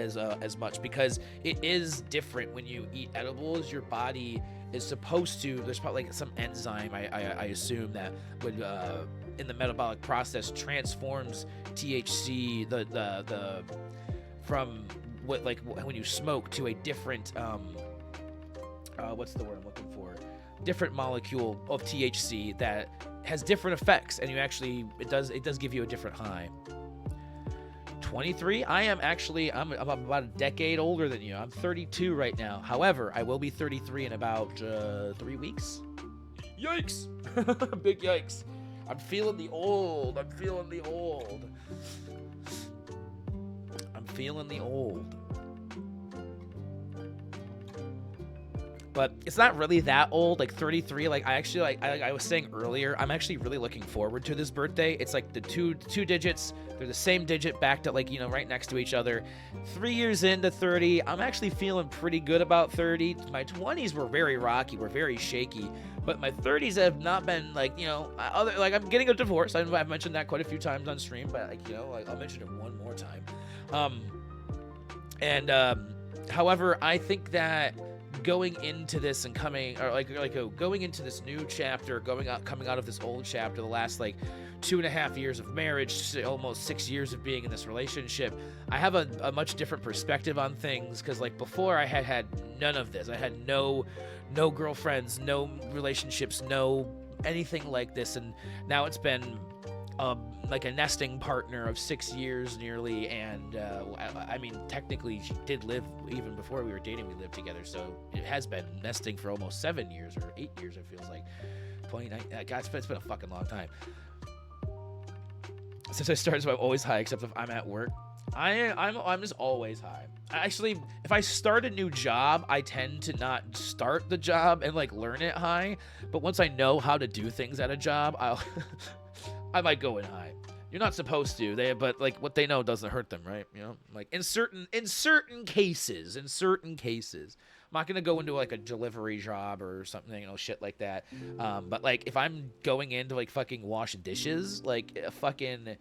much because it is different when you eat edibles. Your body is supposed to, there's probably like some enzyme I assume that would in the metabolic process transforms THC the from what, like when you smoke, to a different what's the word I'm looking for, different molecule of THC that has different effects, and you actually it does give you a different high. 23. I'm about a decade older than you. I'm 32 right now. However, I will be 33 in about 3 weeks. Yikes! Big yikes! I'm feeling the old. I'm feeling the old. But it's not really that old, like 33. Like I actually, like I was saying earlier, I'm actually really looking forward to this birthday. It's like the two digits, they're the same digit backed up, like, you know, right next to each other. 3 years into 30, I'm actually feeling pretty good about 30. My 20s were very rocky, were very shaky, but my 30s have not been like, you know, like I'm getting a divorce. I've mentioned that quite a few times on stream, but like, you know, like I'll mention it one more time. However, I think that going into this and going into this new chapter, coming out of this old chapter, the last like 2.5 years of marriage, almost 6 years of being in this relationship, I have a much different perspective on things. Because like before, I had none of this. I had no girlfriends, no relationships, no anything like this, and now it's been like a nesting partner of 6 years nearly, and I mean technically she did live even before we were dating. We lived together, so it has been nesting for almost 7 years or 8 years. It feels like 29. God, it's been a fucking long time since I started. So I'm always high, except if I'm at work. I'm just always high. Actually, if I start a new job, I tend to not start the job and like learn it high. But once I know how to do things at a job, I might go in high. You're not supposed to, but like what they know doesn't hurt them, right? You know, like in certain cases. I'm not gonna go into like a delivery job or something, you know, shit like that. But like if I'm going in to like fucking wash dishes, like a fucking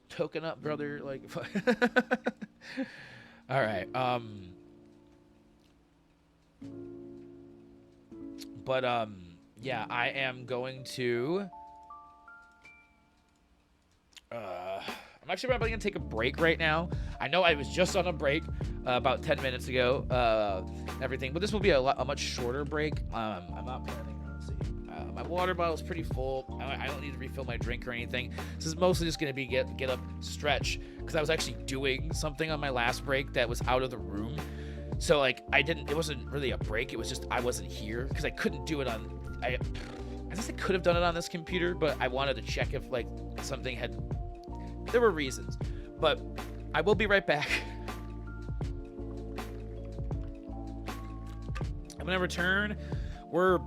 token up, brother, like. All right. But yeah, I am going to. I'm I'm actually probably gonna take a break right now. I know I was just on a break about 10 minutes ago, everything, but this will be a much shorter break. I'm not planning. My water bottle is pretty full. I don't need to refill my drink or anything. This is mostly just gonna be get up, stretch, because I was actually doing something on my last break that was out of the room. So like it wasn't really a break. It was just I wasn't here because I couldn't do it on. I guess I could have done it on this computer, but I wanted to check if like something had. There were reasons, but I will be right back. I'm gonna return. We're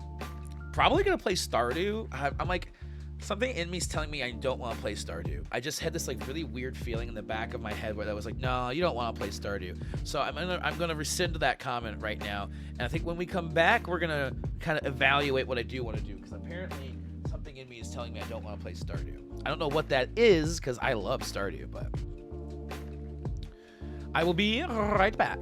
probably gonna play Stardew. I'm like, something in me's telling me I don't want to play Stardew. I just had this like really weird feeling in the back of my head where I was like, no, you don't want to play Stardew. So I'm gonna rescind that comment right now. And I think when we come back, we're gonna kind of evaluate what I do want to do, because apparently something in me is telling me I don't want to play Stardew. I don't know what that is because I love Stardew, but I will be right back.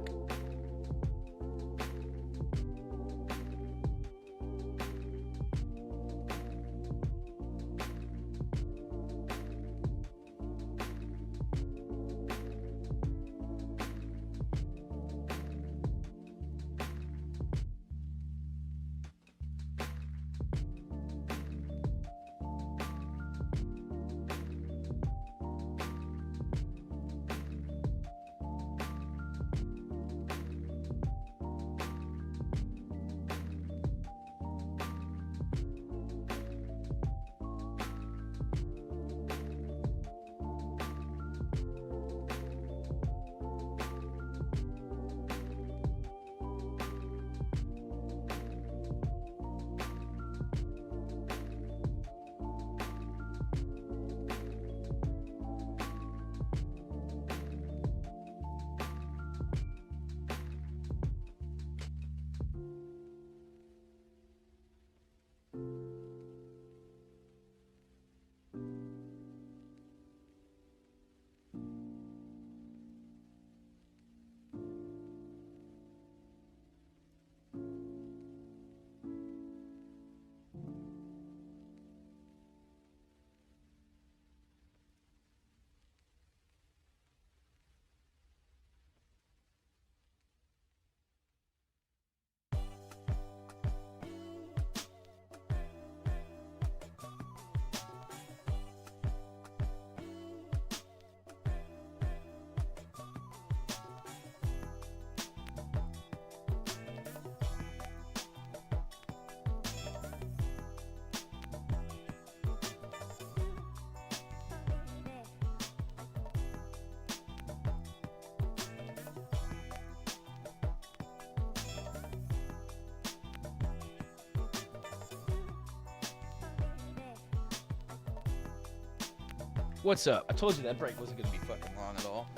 What's up? I told you that break wasn't gonna be fucking long at all.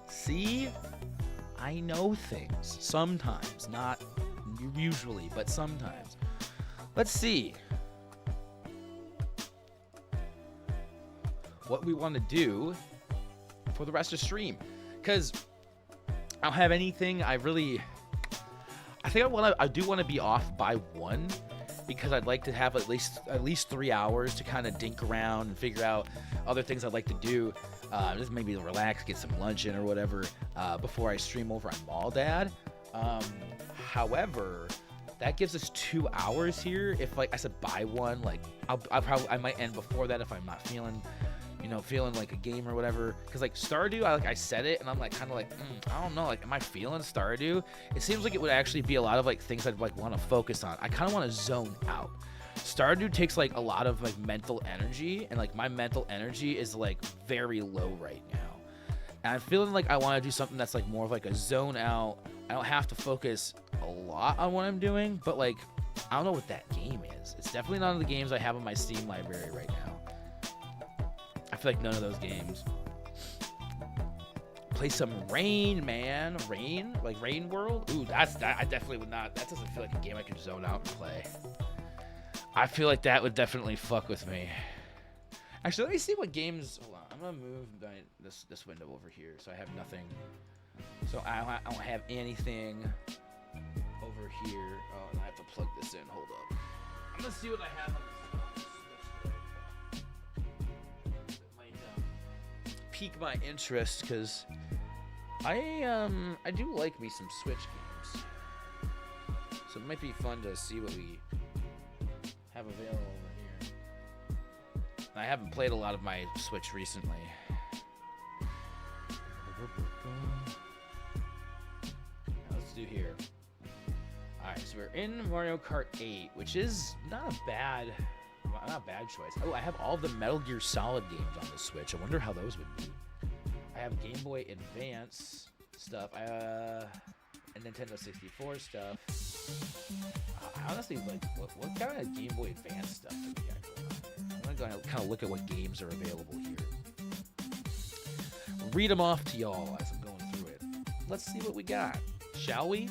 See? I know things. Sometimes. Not usually, but sometimes. Let's see what we want to do for the rest of the stream. Because I don't have anything I think I do want to be off by 1, because I'd like to have at least 3 hours to kind of dink around and figure out other things I'd like to do. Just maybe relax, get some lunch in or whatever, before I stream over on Mall Dad. However, that gives us 2 hours here. If like I said by 1, like I might end before that if I'm not feeling like a game or whatever. Because like Stardew, I said it and I'm like kind of like I don't know, like am I feeling Stardew? It seems like it would actually be a lot of like things I'd like want to focus on. I kind of want to zone out. Stardew takes like a lot of like mental energy, and like my mental energy is like very low right now. And I'm feeling like I want to do something that's like more of like a zone out. I don't have to focus a lot on what I'm doing, but like I don't know what that game is. It's definitely none of the games I have on my Steam library right now. I feel like none of those games. Play some Rain, man. Rain? Like Rain World? Ooh, I definitely would not. That doesn't feel like a game I could zone out and play. I feel like that would definitely fuck with me. Actually, let me see what games. Hold on. I'm going to move this window over here so I have nothing. So I don't have anything over here. Oh, and I have to plug this in. Hold up. I'm going to see what I have on this. pique my interest because I do like me some Switch games. So it might be fun to see what we have available over here. I haven't played a lot of my Switch recently. Let's do here. Alright, so we're in Mario Kart 8, which is not a bad choice. Oh, I have all the Metal Gear Solid games on the Switch. I wonder how those would be. I have Game Boy Advance stuff, and Nintendo 64 stuff. I honestly, like, what kind of Game Boy Advance stuff do we got going on here? I'm gonna kind of look at what games are available here. Read them off to y'all as I'm going through it. Let's see what we got, shall we?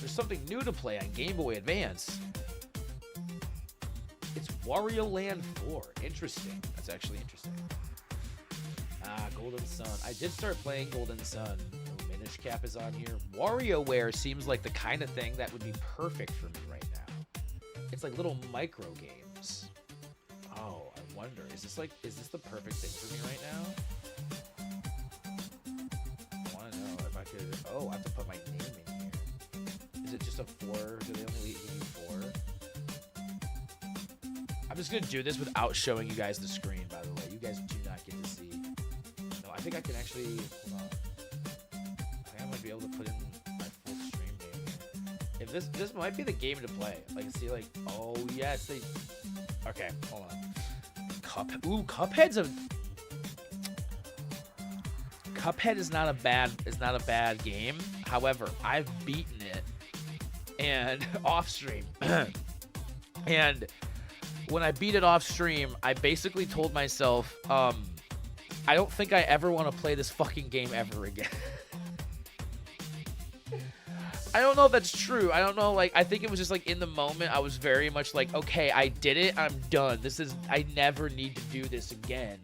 There's something new to play on Game Boy Advance. It's Wario Land 4. Interesting. That's actually interesting. Golden Sun. I did start playing Golden Sun. Minish Cap is on here. WarioWare seems like the kind of thing that would be perfect for me right now. It's like little micro games. Oh, I wonder. Is this the perfect thing for me right now? I want to know if I could. Oh, I have to put my name in here. Is it just a 4? Do they only give you 4? I'm just gonna do this without showing you guys the screen. By the way, you guys do not get to see. No, I think I can actually. Hold on. I think I might be able to put in my full stream name. If this might be the game to play. Like, see, like, oh yes, they. Okay, hold on. Cuphead is not a bad game. However, I've beaten it and off stream. And when I beat it off stream, I basically told myself, I don't think I ever want to play this fucking game ever again. I don't know if that's true. I don't know, like, I think it was just like in the moment I was very much like, okay, I did it, I'm done. I never need to do this again.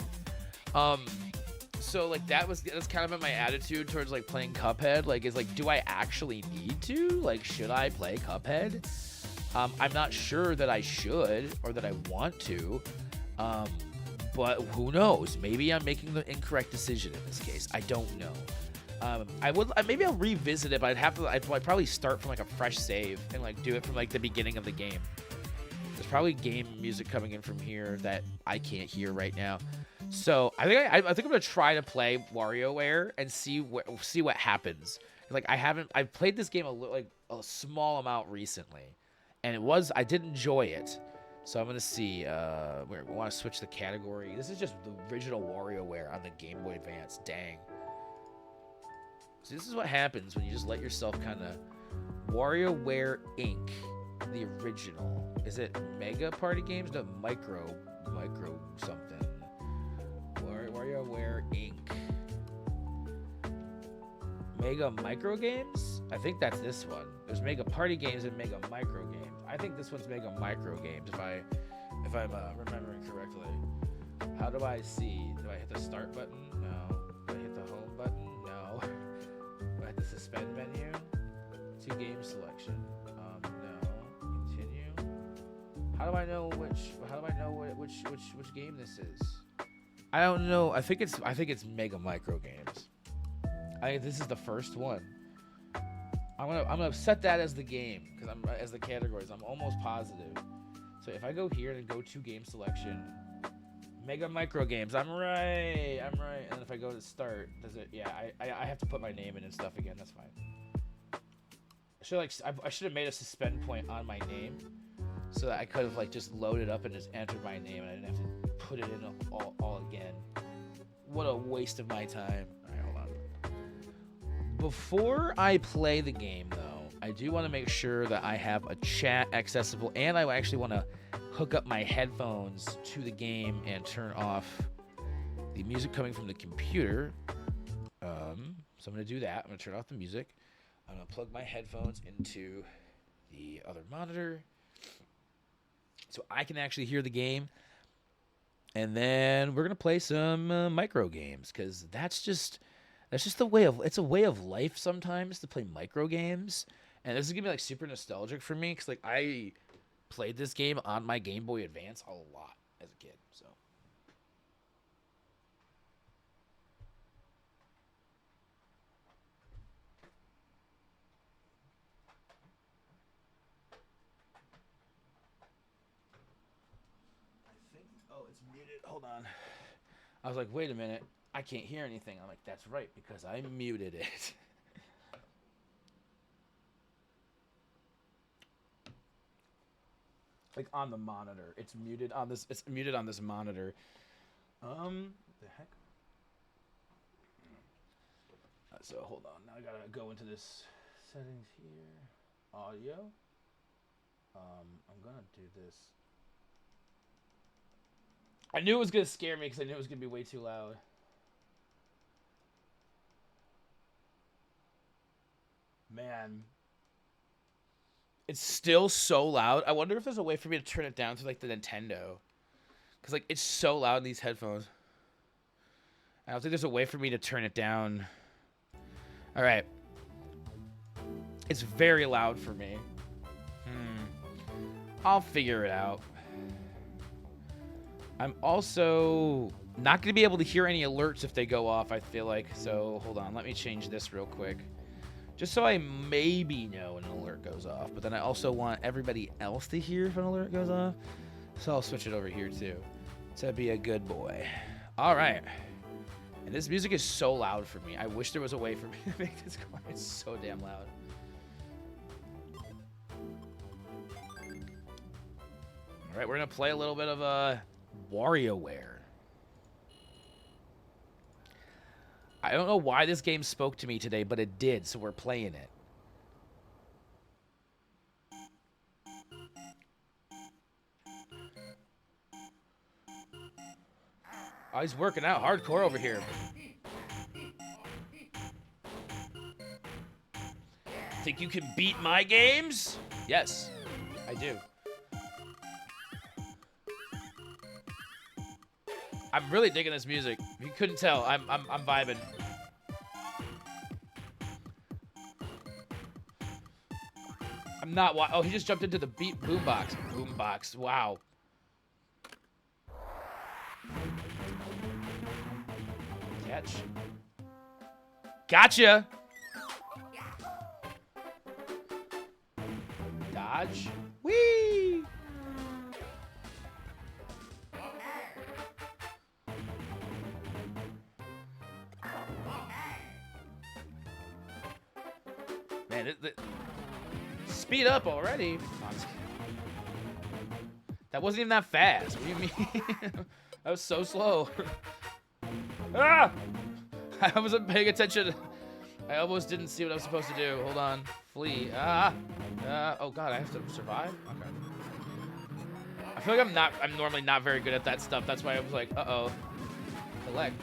So like that's kind of been my attitude towards like playing Cuphead. Like, is like, do I actually need to? Like, should I play Cuphead? I'm not sure that I should or that I want to. But who knows? Maybe I'm making the incorrect decision in this case. I don't know. Maybe I'll revisit it, but I'd probably start from like a fresh save and like do it from like the beginning of the game. There's probably game music coming in from here that I can't hear right now. So I think I'm gonna try to play WarioWare and see what happens. Like, I've played this game a small amount recently, and I did enjoy it. So I'm gonna see. We want to switch the category. This is just the original WarioWare on the Game Boy Advance. Dang. So this is what happens when you just let yourself kind of WarioWare Inc. The original. Is it Mega Party Games? No, Micro something. WarioWare Inc. Mega Micro Games? I think that's this one. There's Mega Party Games and Mega Micro Games. I think this one's Mega Micro Games if I'm remembering correctly. How do I see? Do I hit the start button? No. Do I hit the home button? No. Do I hit the suspend menu? To game selection. No. Continue. How do I know which game this is? I don't know. I think it's Mega Micro Games. This is the first one. I'm gonna set that as the game because as the categories. I'm almost positive. So if I go here and go to game selection, Mega Micro Games. I'm right. And then if I go to start, does it? Yeah. I have to put my name in and stuff again. That's fine. I should have made a suspend point on my name so that I could have like just loaded up and just entered my name and I didn't have to put it in all again. What a waste of my time. All right, hold on. Before I play the game, though, I do want to make sure that I have a chat accessible, and I actually want to hook up my headphones to the game and turn off the music coming from the computer. So I'm going to do that. I'm going to turn off the music. I'm going to plug my headphones into the other monitor so I can actually hear the game. And then we're going to play some micro games because that's just a way of life sometimes to play micro games. And this is gonna be like super nostalgic for me because like I played this game on my Game Boy Advance a lot as a kid. So. Oh, it's muted. Hold on. I was like, wait a minute. I can't hear anything. I'm like, that's right, because I muted it. Like on the monitor. It's muted on this monitor. What the heck? So hold on. Now I gotta go into this settings here. Audio. I'm gonna do this. I knew it was gonna scare me because I knew it was gonna be way too loud. Man. It's still so loud. I wonder if there's a way for me to turn it down to like the Nintendo. Because like it's so loud in these headphones. I don't think there's a way for me to turn it down. Alright. It's very loud for me. I'll figure it out. I'm also not going to be able to hear any alerts if they go off, I feel like. So, hold on. Let me change this real quick. Just so I maybe know when an alert goes off. But then I also want everybody else to hear if an alert goes off. So I'll switch it over here, too. To be a good boy. All right. And this music is so loud for me. I wish there was a way for me to make this quiet. It's so damn loud. All right, we're going to play a little bit of WarioWare. I don't know why this game spoke to me today, but it did, so we're playing it. Oh, he's working out hardcore over here. Think you can beat my games? Yes, I do. I'm really digging this music. If you couldn't tell, I'm vibing. I'm not. Oh, he just jumped into the beat boombox. Boombox. Wow. Catch. Gotcha. Dodge. Whee! Man, speed up already. That wasn't even that fast. What do you mean? That was so slow. Ah! I wasn't paying attention. I almost didn't see what I was supposed to do. Hold on. Flee. Oh god, I have to survive? Okay. I feel like I'm normally not very good at that stuff. That's why I was like, uh-oh. Collect.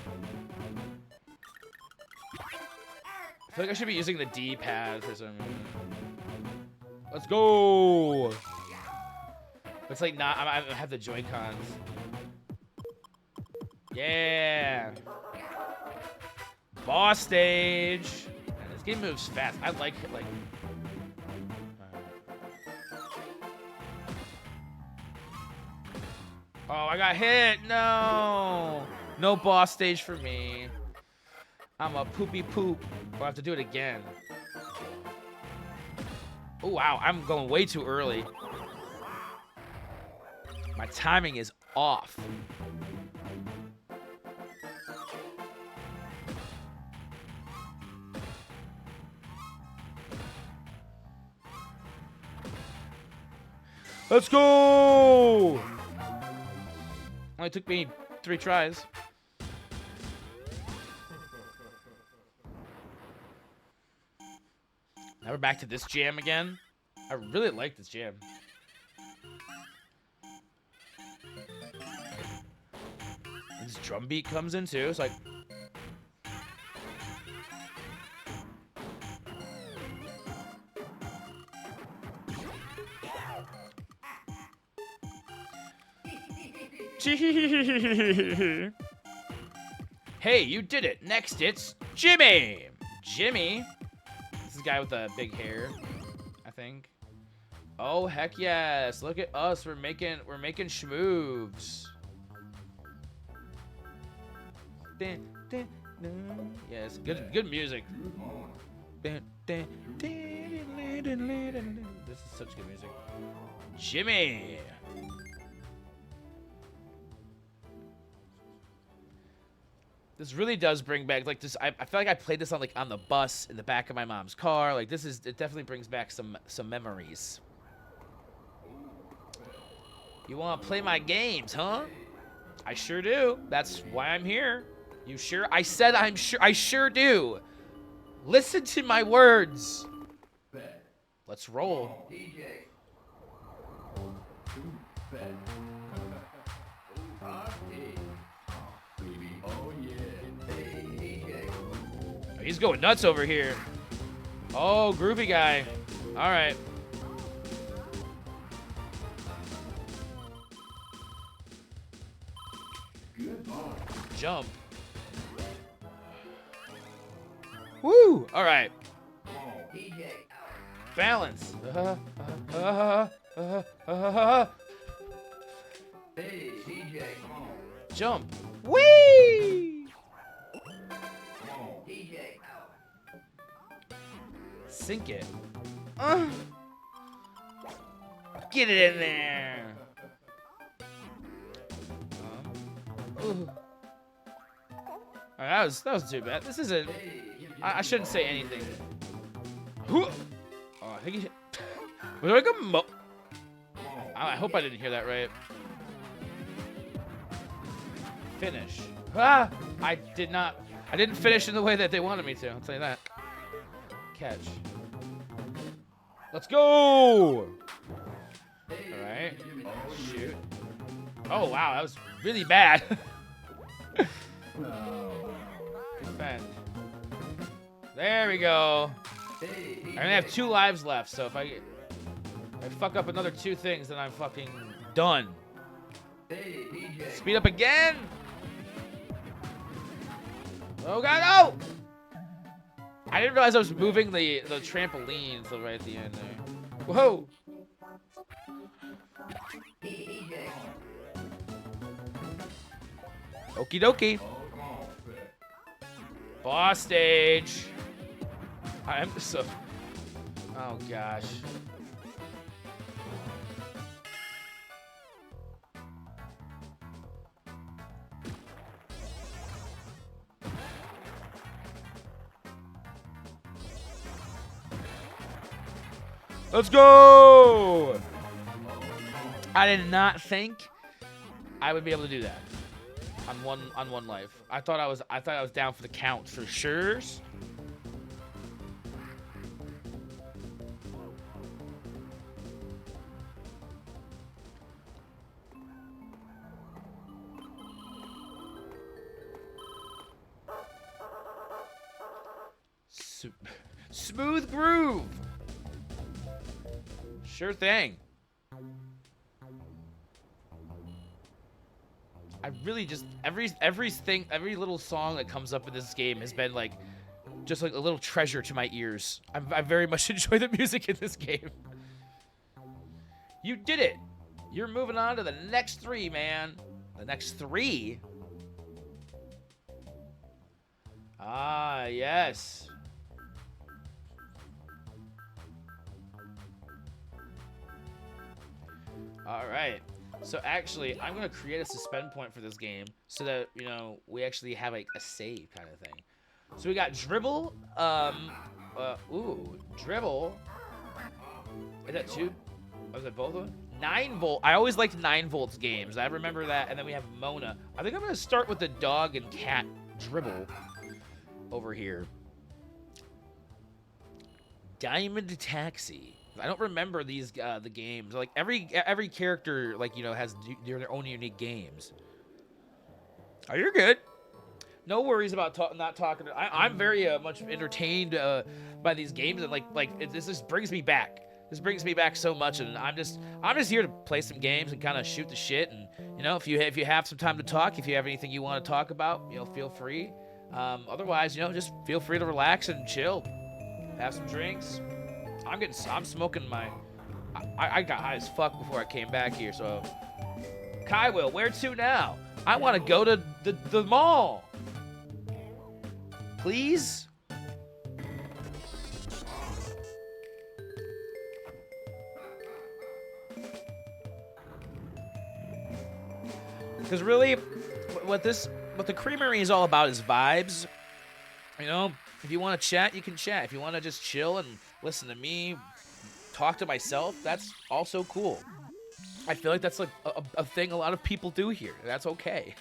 I feel like I should be using the D-pad for some reason. Let's go! It's like not, I have the Joy-Cons. Yeah! Boss stage! Man, this game moves fast. I like it, like... Oh, I got hit! No! No boss stage for me. I'm a poopy poop. I'll have to do it again. Oh, wow. I'm going way too early. My timing is off. Let's go! Only took me 3 tries. Now we're back to this jam again. I really like this jam. And this drum beat comes in too. It's like... Hey, you did it. Next, it's Jimmy. Jimmy. This is the guy with the big hair. think. Oh heck yes! Look at us. We're making schmoves. Yes, good music. This is such good music. Jimmy. This really does bring back like this. I feel like I played this on the bus in the back of my mom's car. Like it definitely brings back some memories. You want to play my games, huh? I sure do. That's why I'm here. You sure? I said I'm sure. I sure do. Listen to my words. Let's roll. He's going nuts over here. Oh, groovy guy. All right. Jump. Woo! All right. Balance. Jump. Whee! Sink it. Get it in there. Alright, that was too bad. This isn't. I shouldn't say anything. Oh, I think he. Was there like a mo? I hope I didn't hear that right. Finish. Ah! I did not. I didn't finish in the way that they wanted me to. I'll tell you that. Catch. Let's go! Alright. Shoot. Oh, wow. That was really bad. Defend. There we go. I only have 2 lives left, so if I fuck up another 2 things, then I'm fucking done. Speed up again! Oh god, no! I didn't realize I was moving the trampoline until right at the end there. Whoa! Okie dokie. Boss stage. I'm so. Oh gosh. Let's go! I did not think I would be able to do that on one life. I thought I was down for the count for sure. Smooth groove. Sure thing. I really just every little song that comes up in this game has been like just like a little treasure to my ears. I very much enjoy the music in this game. You did it. You're moving on to the next 3, man. The next 3. Ah, yes. All right. So actually, I'm gonna create a suspend point for this game so that we actually have like a save kind of thing. So we got dribble. Dribble. Is that 2? Was that both of them? 9 volt. I always liked 9 volts games. I remember that. And then we have Mona. I think I'm gonna start with the dog and cat dribble over here. Diamond Taxi. I don't remember these the games. Like every character has their own unique games. Oh, you're good. No worries about not talking. I'm very much entertained by these games, and this just brings me back. This brings me back so much, and I'm just here to play some games and kind of shoot the shit. And if you have some time to talk, if you have anything you want to talk about, feel free. Otherwise, just feel free to relax and chill, have some drinks. I'm smoking my. I got high as fuck before I came back here. So, Kai will, where to now? I want to go to the mall. Please. Because really, what the creamery is all about is vibes. You know, if you want to chat, you can chat. If you want to just chill and listen to me talk to myself, that's also cool. I feel like that's like a thing a lot of people do here. That's okay.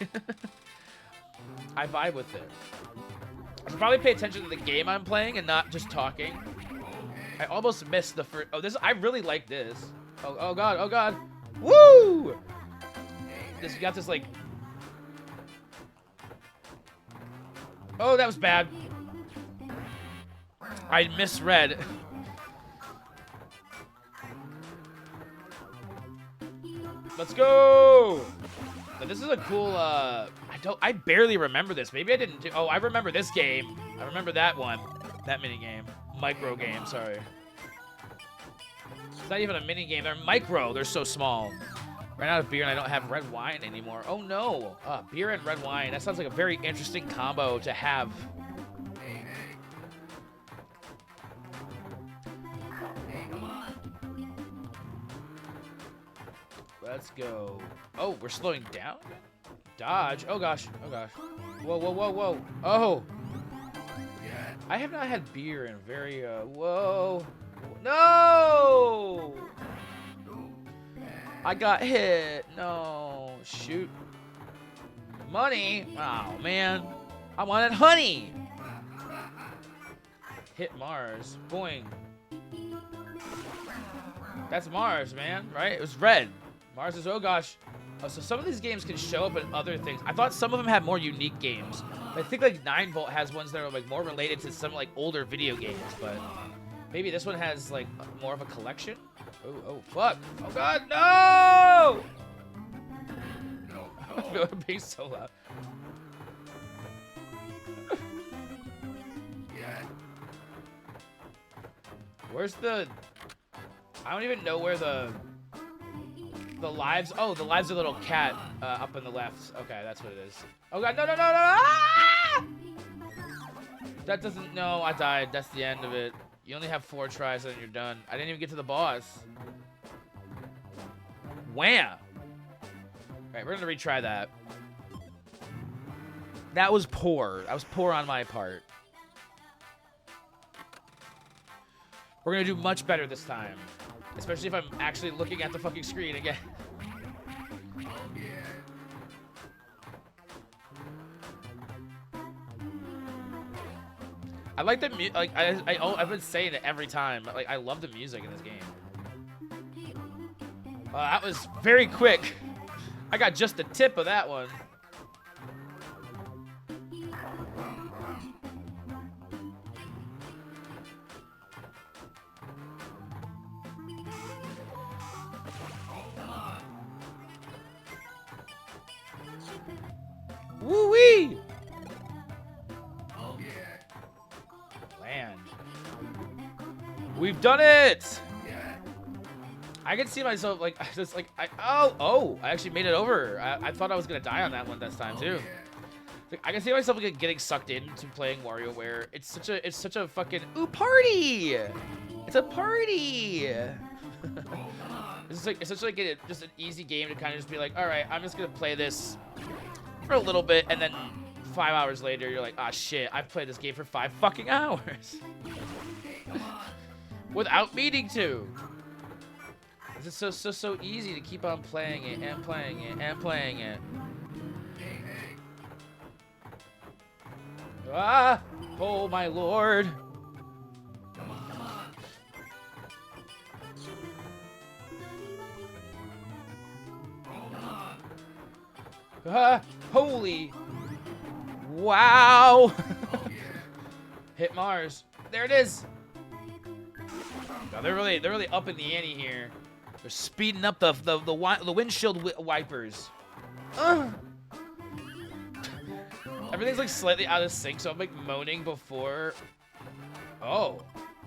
I vibe with it. I should probably pay attention to the game I'm playing and not just talking. I almost missed the first. Oh, I really like this. Oh god, oh god. Woo! You got this like. Oh, that was bad. I misread. Let's go! Now, this is a cool, I barely remember this. Maybe I didn't do, oh, I remember this game. I remember that one. That mini game. Micro game, sorry. It's not even a mini game. They're micro. They're so small. Ran out of beer and I don't have red wine anymore. Oh no! Beer and red wine. That sounds like a very interesting combo to have. Let's go. Oh, we're slowing down? Dodge. Oh gosh. Oh gosh. Whoa, whoa, whoa, whoa. Oh! I have not had beer in very, whoa. No! I got hit. No. Shoot. Money? Oh, man. I wanted honey. Hit Mars. Boing. That's Mars, man. Right? It was red. Mars is, oh gosh. Oh, so some of these games can show up in other things. I thought some of them had more unique games. I think like 9Volt has ones that are like more related to some like older video games, but maybe this one has like more of a collection. Oh, fuck. Oh, God, no! I'm being so loud. Where's the... I don't even know where the lives... Oh, the lives of the little cat up on the left. Okay, that's what it is. Oh, God, no, no, no, no! Ah! That doesn't... No, I died. That's the end of it. You only have 4 tries and you're done. I didn't even get to the boss. Wham! Alright, we're gonna retry that. That was poor. That was poor on my part. We're gonna do much better this time. Especially if I'm actually looking at the fucking screen again. I like the like I've been saying it every time. Like I love the music in this game. That was very quick. I got just the tip of that one. Woo-wee! Land. We've done it! I can see myself like just like I actually made it over. I thought I was gonna die on that one this time too. Like, I can see myself like, getting sucked into playing WarioWare. It's such a fucking party. It's a party. It's such like just an easy game to kind of just be like, all right, I'm just gonna play this for a little bit, and then 5 hours later, you're like, ah, shit, I've played this game for 5 fucking hours without meaning to. It's so easy to keep on playing it and playing it and playing it. Ah! Oh my lord! Ah! Holy! Wow! Hit Mars. There it is. No, they're really up in the ante here. They're speeding up the windshield wipers. Everything's like slightly out of sync, so I'm like moaning before. Oh,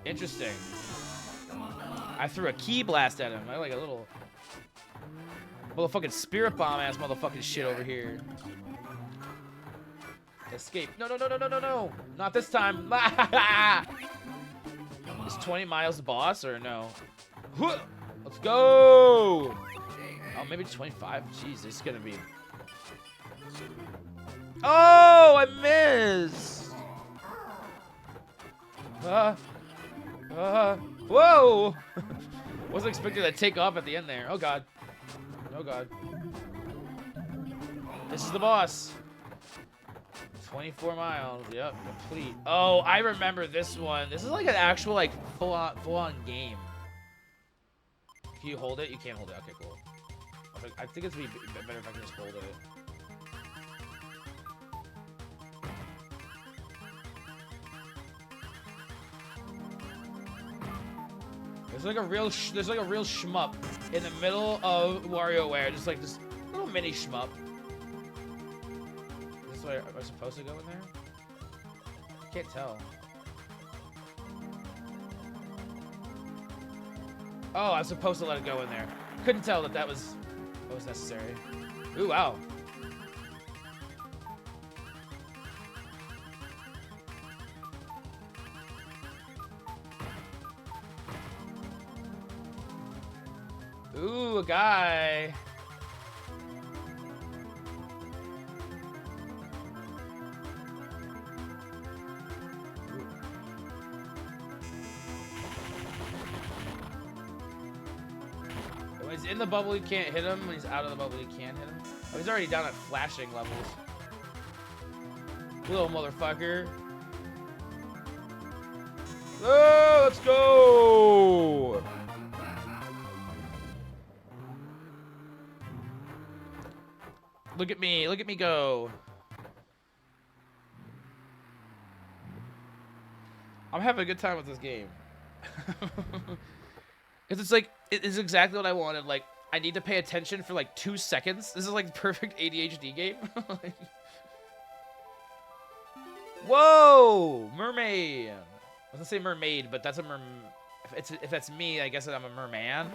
interesting. I threw a key blast at him. I like a little motherfucking spirit bomb ass motherfucking shit over here. Escape. No, no, no, no, no, no, no. Not this time. Is 20 miles the boss or no? Let's go. Oh, maybe 25. Jeez, this is gonna be. Oh, I missed. Whoa. Wasn't expecting to take off at the end there. Oh god. Oh god. This is the boss. 24 miles. Yep, complete. Oh, I remember this one. This is like an actual like full-on game. Can you hold it? You can't hold it. Okay, cool. I think it's be better if I can just hold it. There's like a real shmup in the middle of WarioWare, just like this little mini shmup. Is this where am I supposed to go in there? I can't tell. Oh, I was supposed to let it go in there. Couldn't tell that was what was necessary. Ooh, wow. Ooh, a guy. When he's in the bubble, you can't hit him. When he's out of the bubble, you can hit him. Oh, he's already down at flashing levels. Little motherfucker. Oh, let's go! Look at me go. I'm having a good time with this game. It's like, it is exactly what I wanted. Like, I need to pay attention for like 2 seconds. This is like the perfect ADHD game. Whoa! Mermaid! I was gonna say mermaid, but that's a if that's me, I guess I'm a merman.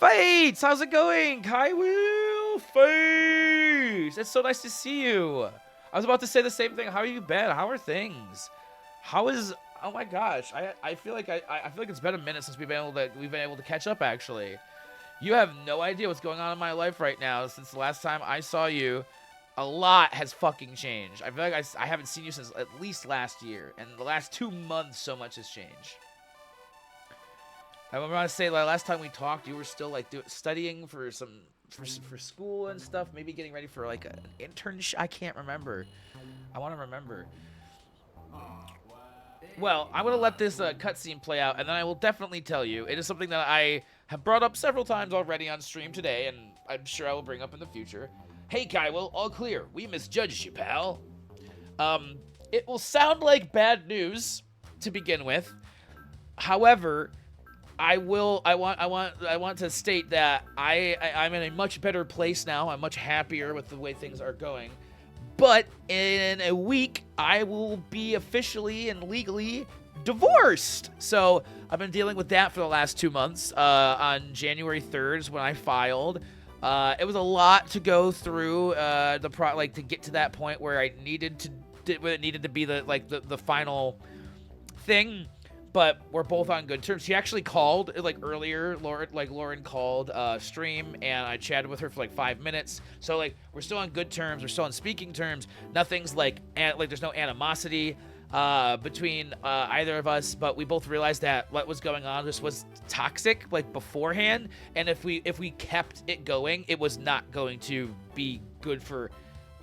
Fates! How's it going? Kai Will! Fates! It's so nice to see you. I was about to say the same thing. How are you been? How are things? How is... Oh my gosh. I feel like I feel like it's been a minute since we've been able to catch up, actually. You have no idea what's going on in my life right now. Since the last time I saw you, a lot has fucking changed. I feel like I haven't seen you since at least last year. And the last 2 months, so much has changed. I want to say, like, last time we talked, you were still like studying for school and stuff. Maybe getting ready for like an internship. I can't remember. I want to remember. Well, I'm gonna let this cutscene play out, and then I will definitely tell you. It is something that I have brought up several times already on stream today, and I'm sure I will bring up in the future. Hey, Kyle, all clear. We misjudged you, pal. It will sound like bad news to begin with. However, I want to state that I'm in a much better place now. I'm much happier with the way things are going. But in a week, I will be officially and legally divorced. So I've been dealing with that for the last 2 months. On January 3rd is when I filed. It was a lot to go through to get to that point where it needed to be the final thing. But we're both on good terms. She actually called earlier. Lauren called stream, and I chatted with her for 5 minutes. So we're still on good terms. We're still on speaking terms. Nothing's there's no animosity between either of us. But we both realized that what was going on just was toxic beforehand, and if we kept it going, it was not going to be good for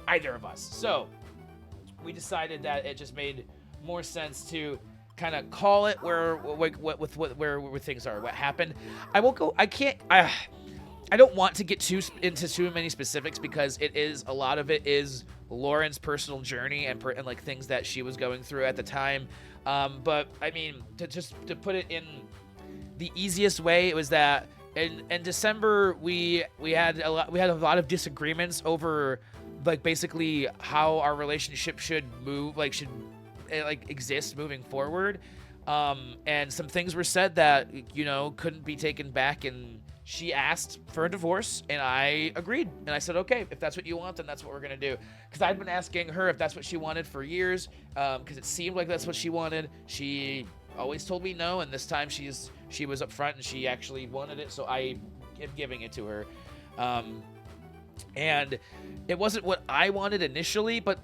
either of us. So we decided that it just made more sense to kind of call it where things are, what happened. I don't want to get into too many specifics because a lot of it is Lauren's personal journey and things that she was going through at the time. But I mean, to put it in the easiest way, it was that in December we had a lot of disagreements over basically how our relationship should move, exist moving forward. And some things were said that, you know, couldn't be taken back, and she asked for a divorce, and I agreed. And I said, okay, if that's what you want, then that's what we're going to do. Because I'd been asking her if that's what she wanted for years, because it seemed like that's what she wanted. She always told me no, and this time she was upfront, and she actually wanted it, so I am giving it to her. And it wasn't what I wanted initially, but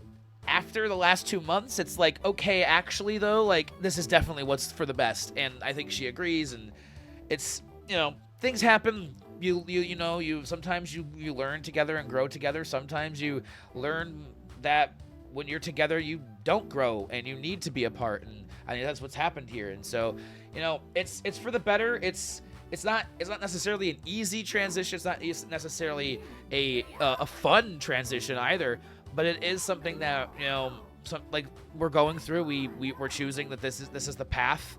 after the last 2 months, it's like, okay, actually, though, like, this is definitely what's for the best. And I think she agrees, and it's, you know, things happen. You know, sometimes you learn together and grow together. Sometimes you learn that when you're together, you don't grow and you need to be apart. And I mean, that's what's happened here. And so, you know, it's for the better. It's not necessarily an easy transition. It's not necessarily a fun transition either. But it is something that, you know, like we're going through. We're choosing that this is the path,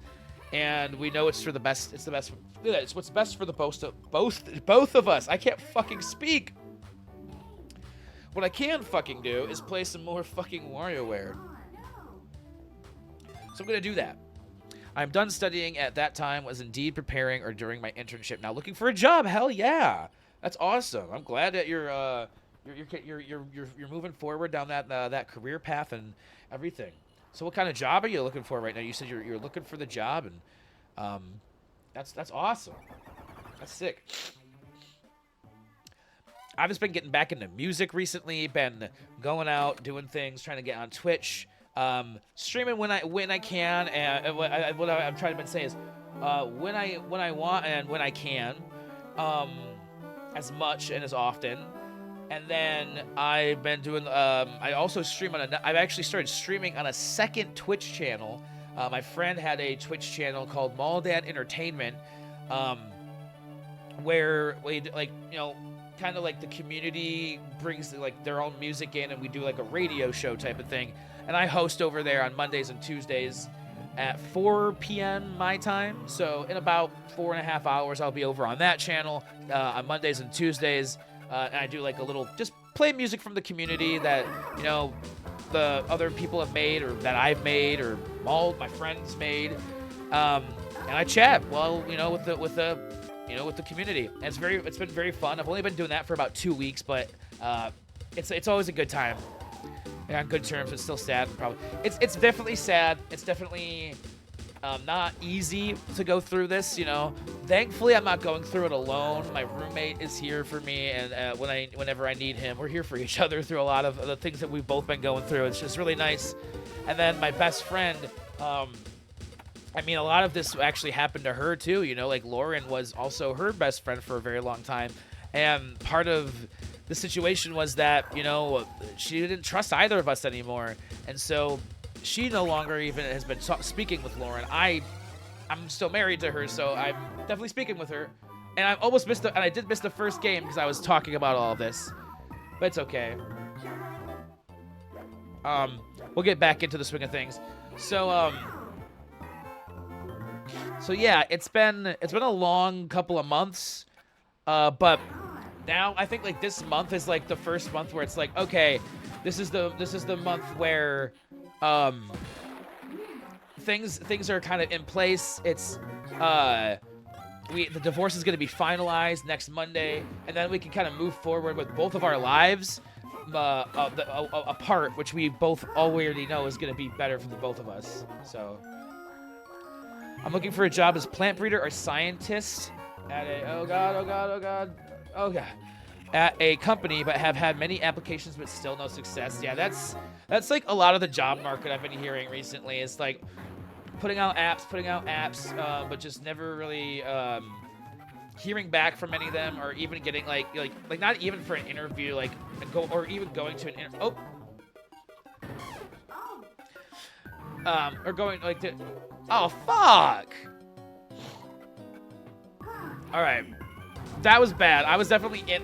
and we know it's for the best. It's the best. It's what's best for the both of us. I can't fucking speak. What I can fucking do is play some more fucking WarioWare. So I'm gonna do that. I'm done studying at that time. Was indeed preparing or during my internship. Now looking for a job. Hell yeah, that's awesome. I'm glad that you're moving forward down that career path and everything. So what kind of job are you looking for right now? You said you're looking for the job, and that's awesome. That's sick. I've just been getting back into music recently. Been going out, doing things, trying to get on Twitch, streaming when I can, and what I'm trying to say is when I want and when I can, as much and as often. And then I've been doing. I also stream on I've actually started streaming on a second Twitch channel. My friend had a Twitch channel called Maldan Entertainment, where we like, you know, kind of like the community brings like their own music in, and we do like a radio show type of thing. And I host over there on Mondays and Tuesdays at 4 p.m. my time. So in about 4.5 hours, I'll be over on that channel on Mondays and Tuesdays. And I do like a little, just play music from the community that, you know, the other people have made, or that I've made, or all my friends made. And I chat, well, you know, with the community. And it's been very fun. I've only been doing that for about 2 weeks, but it's always a good time. And on good terms. It's still sad, probably. It's definitely sad. It's definitely not easy to go through this, you know. Thankfully, I'm not going through it alone. My roommate is here for me, and whenever I need him, we're here for each other through a lot of the things that we've both been going through. It's just really nice. And then my best friend, I mean, a lot of this actually happened to her too, you know. Like Lauren was also her best friend for a very long time, and part of the situation was that, you know, she didn't trust either of us anymore, and so she no longer even has been speaking with Lauren. I'm still married to her, so I'm definitely speaking with her. And I almost missed and I did miss the first game because I was talking about all of this. But it's okay. We'll get back into the swing of things. So yeah, it's been a long couple of months. But now I think like this month is like the first month where it's like, okay, this is the month where things are kind of in place. It's the divorce is going to be finalized next Monday, and then we can kind of move forward with both of our lives apart, which we both already know is going to be better for the both of us. So I'm looking for a job as plant breeder or scientist at at a company, but have had many applications but still no success. Yeah, that's like a lot of the job market I've been hearing recently. It's like putting out apps, but just never really hearing back from any of them, or even getting like not even for an interview, like or even going to an or going like to, oh fuck. All right. That was bad. I was definitely in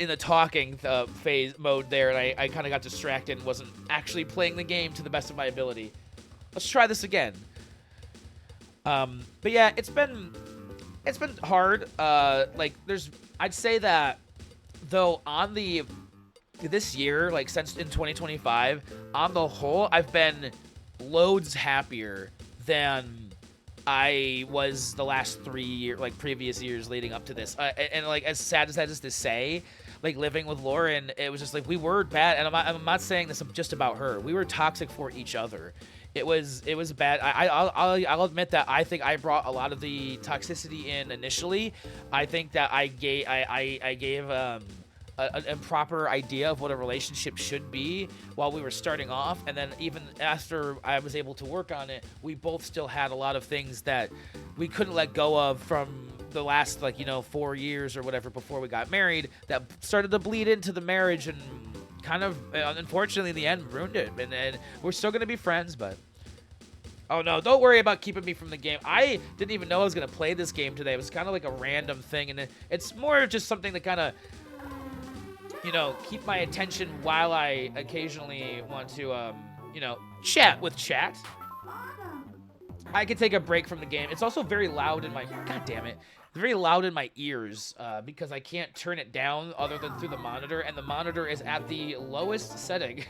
the talking phase mode there, and I kind of got distracted and wasn't actually playing the game to the best of my ability. Let's try this again. But yeah, it's been hard. Like I'd say that though on the this year, like since in 2025, on the whole, I've been loads happier than I was the last 3 years, like previous years leading up to this. And like as sad as that is to say, like living with Lauren, it was just like we were bad, and I'm not saying this just about her. We were toxic for each other. It was bad. I'll admit that I think I brought a lot of the toxicity in initially. I think that I gave an improper idea of what a relationship should be while we were starting off, and then even after I was able to work on it, we both still had a lot of things that we couldn't let go of from the last 4 years or whatever before we got married that started to bleed into the marriage and kind of unfortunately in the end ruined it. And we're still gonna be friends, but oh no, don't worry about keeping me from the game. I didn't even know I was gonna play this game today. It was kind of like a random thing, and it's more just something to kind of keep my attention while I occasionally want to chat with chat. I could take a break from the game. It's also very loud in my god damn it. Very loud in my ears because I can't turn it down other than through the monitor, and the monitor is at the lowest setting.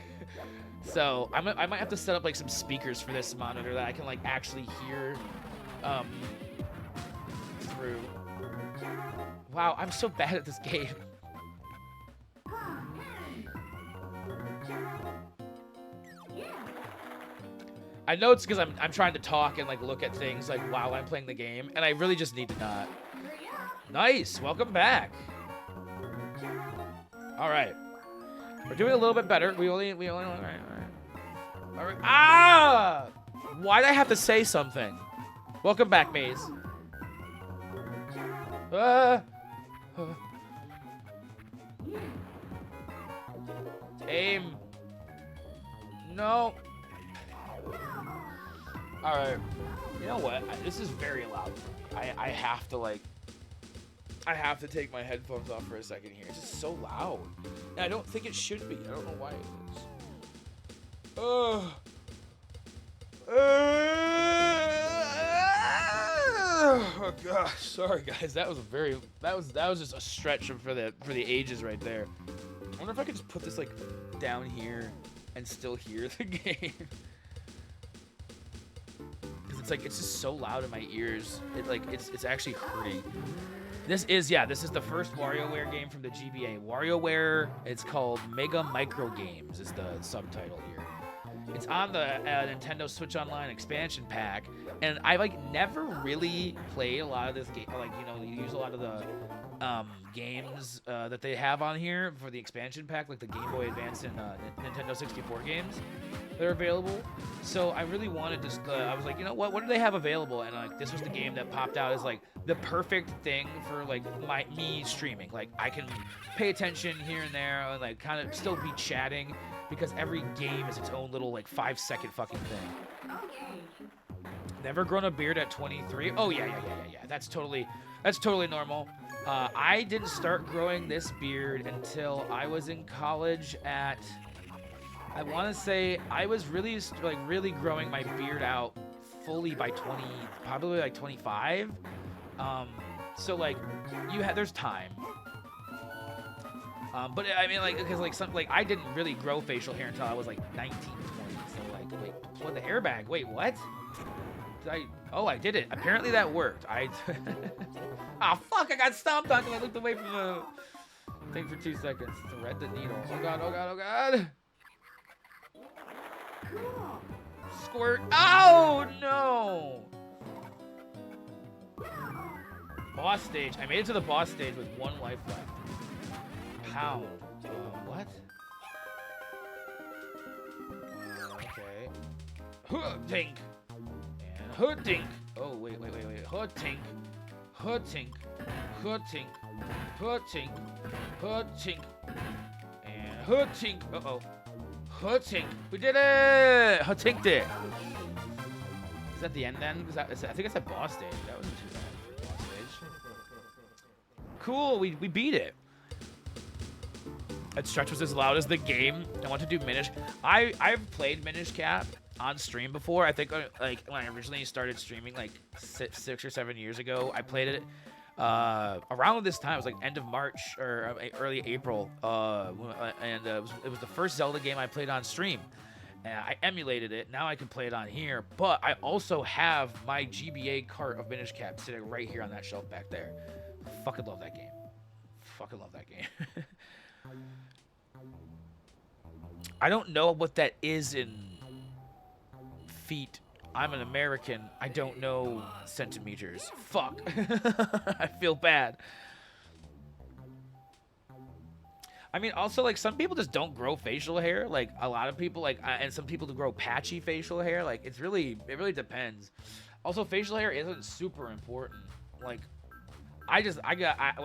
So I might have to set up like some speakers for this monitor that I can like actually hear through. Wow, I'm so bad at this game. I know it's because I'm trying to talk and like look at things like while I'm playing the game, and I really just need to not. Nice, welcome back. All right, we're doing a little bit better. We only. All right. Ah! Why'd I have to say something? Welcome back, Maze. Aim. No. Alright. You know what? This is very loud. I have to take my headphones off for a second here. It's just so loud. And I don't think it should be. I don't know why it is. Oh gosh. Sorry guys. That was just a stretch for the ages right there. I wonder if I could just put this like down here and still hear the game. It's just so loud in my ears. It's actually hurting. This is the first WarioWare game from the GBA. WarioWare, it's called Mega Micro Games is the subtitle here. It's on the Nintendo Switch Online expansion pack, and I never really played a lot of this game. You use a lot of the games that they have on here for the expansion pack, like the Game Boy Advance and Nintendo 64 games that are available. So I really wanted to. I was like, you know what? What do they have available? And this was the game that popped out as the perfect thing for me streaming. I can pay attention here and there, and kind of still be chatting because every game is its own little 5-second fucking thing. Never grown a beard at 23. Oh yeah. That's totally normal. I didn't start growing this beard until I was in college at, I want to say I was really growing my beard out fully by 20, probably 25. So there's time. But I mean because I didn't really grow facial hair until I was 19, 20. So wait, what the airbag? Wait, what? I did it. Apparently that worked. Ah, fuck, I got stomped on because I looked away from the thing for 2 seconds. Thread the needle. Oh god. Squirt. Oh no. Boss stage. I made it to the boss stage with 1 life left. Pound. What? Okay. Hood-tink. And hood-tink. Oh, wait. Hood-tink. Hood-tink. Hood-tink. Hood-tink. Hood-tink. And hood-tink. Uh-oh. Hood-tink. We did it! Hood-tinked it. Is that the end then? I think it's a boss stage. That wasn't too bad. Boss stage. Cool. We beat it. That stretch was as loud as the game. I want to do Minish. I've played Minish Cap on stream before. I think when I originally started streaming 6 or 7 years ago, I played it around this time, it was like end of March or early April, and it was the first Zelda game I played on stream. And I emulated it. Now I can play it on here, but I also have my GBA cart of Minish Cap sitting right here on that shelf back there. Fucking love that game. Fucking love that game. I don't know what that is in feet. I'm an American. I don't know centimeters. Fuck. I feel bad. I mean, also, like, some people just don't grow facial hair. Like, a lot of people, like, and some people grow patchy facial hair. Like, it really depends. Also, facial hair isn't super important. Like, when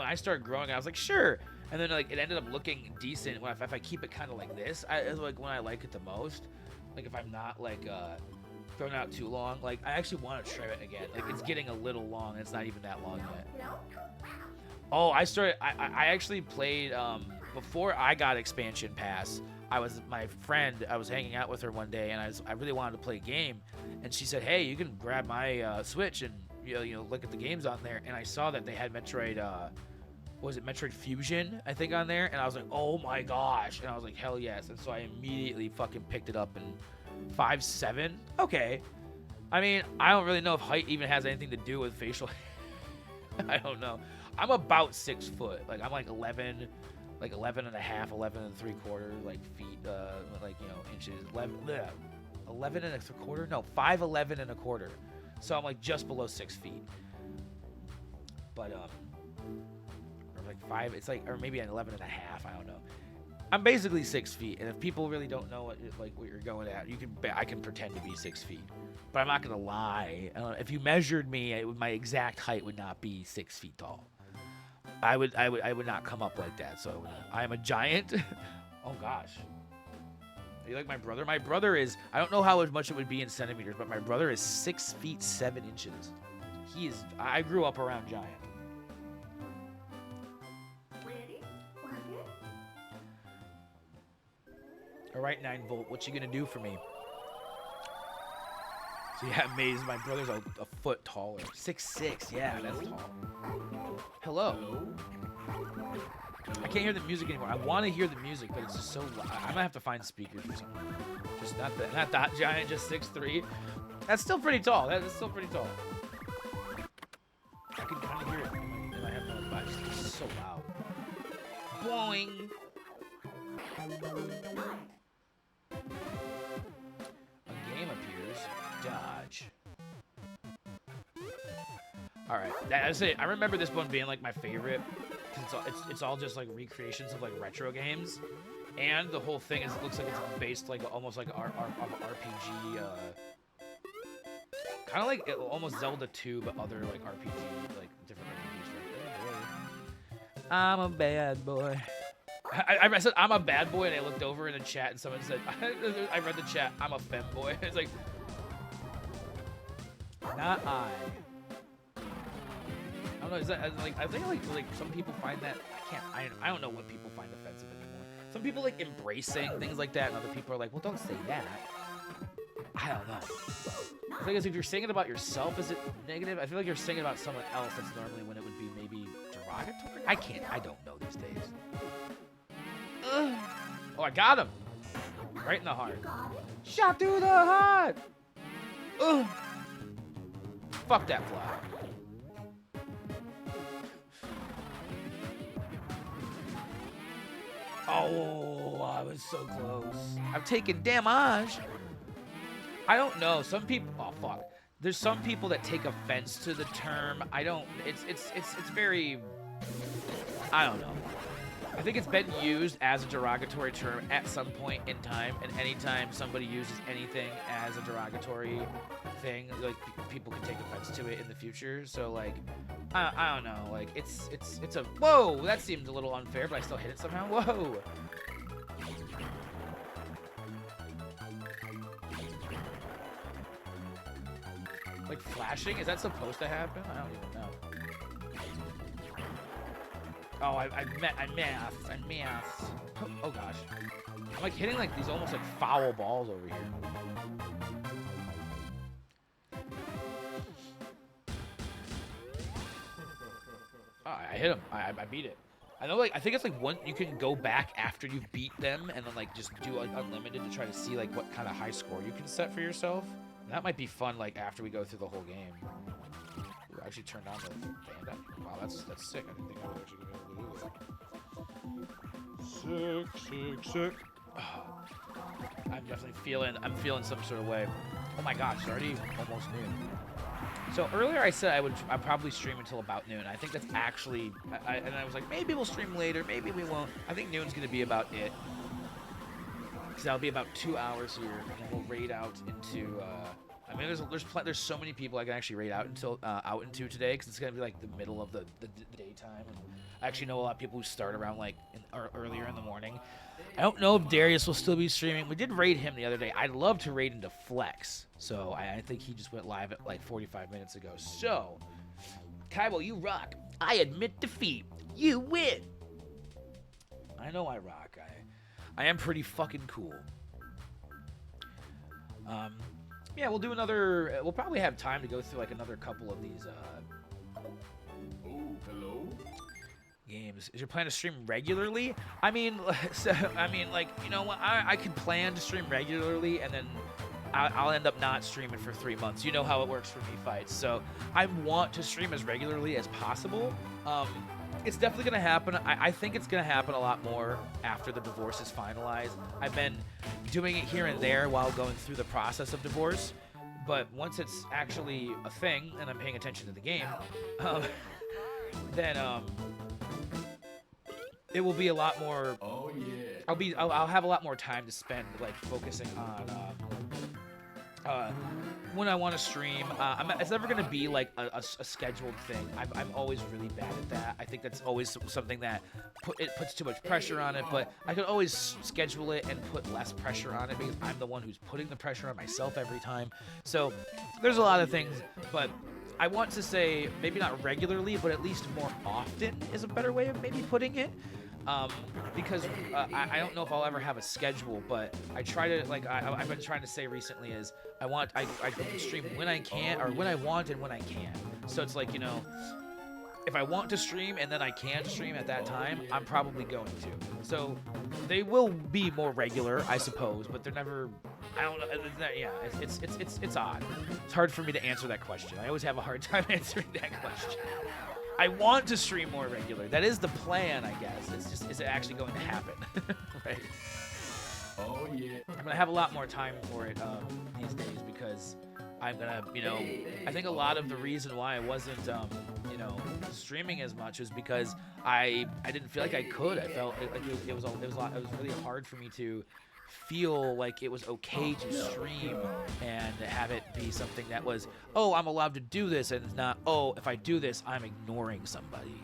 I started growing, I was like, sure. And then, like, it ended up looking decent if I keep it kind of like this. It's, like, when I like it the most. Like, if I'm not, like, thrown out too long. Like, I actually want to trim it again. Like, it's getting a little long. It's not even that long yet. Oh, I actually played, before I got Expansion Pass, I was hanging out with her one day, and I really wanted to play a game, and she said, hey, you can grab my Switch and you know look at the games on there. And I saw that they had Metroid, was it Metroid Fusion, I think, on there, and I was like, oh my gosh, and I was like, hell yes. And so I immediately fucking picked it up. And 5'7", okay. I mean, I don't really know if height even has anything to do with facial I don't know. I'm about 6 foot. Like, I'm like 11 and a half, 11 and 3/4, like, feet, like, you know, inches. 11 and a quarter? No, 5'11 and a quarter. So I'm like just below 6 feet. But, or like 5, it's like, or maybe an 11 and a half, I don't know. I'm basically 6 feet, and if people really don't know what you're going at, I can pretend to be 6 feet. But I'm not gonna lie. If you measured me, my exact height would not be 6 feet tall. I would not come up like that. So I am a giant. Oh gosh. Are you like my brother? My brother is, I don't know how much it would be in centimeters, but my brother is 6 feet 7 inches. I grew up around giant. All right, 9-volt, what you gonna do for me? So yeah, Maze, my brother's a foot taller. 6'6", yeah, that's tall. Hello. I can't hear the music anymore. I want to hear the music, but it's just so loud. I'm gonna have to find speakers or something. Just not that giant, just 6'3". That's still pretty tall. That is still pretty tall. I can kind of hear it in my headphones, but it's just so loud. Boing. A game appears. Dodge. All right, I remember this one being like my favorite. It's all just like recreations of like retro games, and the whole thing looks like it's based like almost like an RPG, kind of like almost Zelda 2, but other like RPG, like different RPGs. I'm a bad boy. I said I'm a bad boy, and I looked over in the chat, and someone said, I read the chat, I'm a femboy. It's like, not I. I don't know. Is that like? I think like some people find that I don't know what people find offensive anymore. Some people like embracing things like that, and other people are like, well, don't say that. I don't know. The thing is, if you're saying it about yourself, is it negative? I feel like you're saying it about someone else. That's normally when it would be maybe derogatory. I don't know these days. Ugh. Oh, I got him. Right in the heart. Shot through the heart. Ugh. Fuck that fly. Oh, I was so close. I'm taking damage. I don't know. Some people. Oh fuck. There's some people that take offense to the term. I don't. It's very. I don't know. I think it's been used as a derogatory term at some point in time, and anytime somebody uses anything as a derogatory thing, like people can take offense to it in the future. So like, I don't know. Like it's a whoa. That seemed a little unfair, but I still hit it somehow. Whoa. Like flashing, is that supposed to happen? I don't even know. Oh, I missed. Oh gosh. I'm like hitting like these almost like foul balls over here. Oh, I hit him. I beat it. I know, like, I think it's like one you can go back after you beat them and then like just do like unlimited to try to see like what kind of high score you can set for yourself. That might be fun, like after we go through the whole game. Ooh, I actually turned on the band. Wow, that's sick. I didn't think I would actually be able to do that. Sick. I'm definitely feeling some sort of way. Oh my gosh, it's already almost noon. So earlier I said I'd probably stream until about noon. I think that's actually, and I was like, maybe we'll stream later, maybe we won't. I think noon's gonna be about it. Cause that'll be about 2 hours here, and then we'll raid out into. I mean, there's so many people I can actually raid out into today, because it's gonna be like the middle of the daytime. And I actually know a lot of people who start around like earlier in the morning. I don't know if Darius will still be streaming. We did raid him the other day. I'd love to raid into Flex. So I think he just went live at like 45 minutes ago. So, Kaibo, you rock. I admit defeat. You win. I know I rock. I am pretty fucking cool. Yeah, we'll do another. We'll probably have time to go through like another couple of these. Games. Is your plan to stream regularly? I mean, like, you know what? I could plan to stream regularly, and then I'll end up not streaming for 3 months. You know how it works for me fights. So I want to stream as regularly as possible. It's definitely gonna happen. I think it's gonna happen a lot more after the divorce is finalized. I've been doing it here and there while going through the process of divorce, but once it's actually a thing and I'm paying attention to the game, then it will be a lot more. Oh yeah. I'll have a lot more time to spend like focusing on when I want to stream. It's never gonna be like a scheduled thing. I'm always really bad at that. I think that's always something that puts too much pressure on it. But I could always schedule it and put less pressure on it, because I'm the one who's putting the pressure on myself every time. So there's a lot of things, but I want to say maybe not regularly, but at least more often is a better way of maybe putting it. Because I don't know if I'll ever have a schedule, but I try to, like, I've been trying to say recently is I can stream when I can, or when I want and when I can. So it's like, you know, if I want to stream and then I can stream at that time, I'm probably going to. So they will be more regular, I suppose, but they're never. I don't know. Yeah, it's odd. It's hard for me to answer that question. I always have a hard time answering that question. I want to stream more regular. That is the plan, I guess. It's just, is it actually going to happen? Right. Oh yeah. I'm gonna have a lot more time for it these days, because I'm gonna, you know, I think a lot of the reason why I wasn't, you know, streaming as much is because I didn't feel like I could. I felt like it was really hard for me to feel like it was okay to stream and have it be something that was, oh, I'm allowed to do this, and it's not, oh, if I do this, I'm ignoring somebody.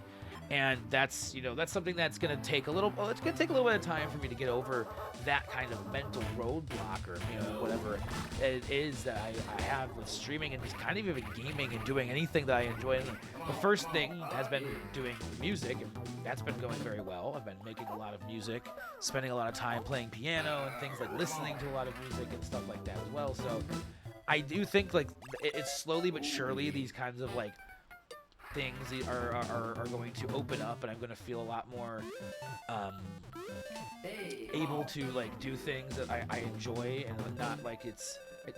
And that's, you know, that's something that's going to take a little, well, it's going to take a little bit of time for me to get over that kind of mental roadblock, or, you know, whatever it is that I have with streaming and just kind of even gaming and doing anything that I enjoy. And the first thing has been doing music, and that's been going very well. I've been making a lot of music, spending a lot of time playing piano and things, like listening to a lot of music and stuff like that as well. So I do think, like, it's slowly but surely these kinds of, like, things are going to open up, and I'm going to feel a lot more able to, like, do things that I enjoy, and not like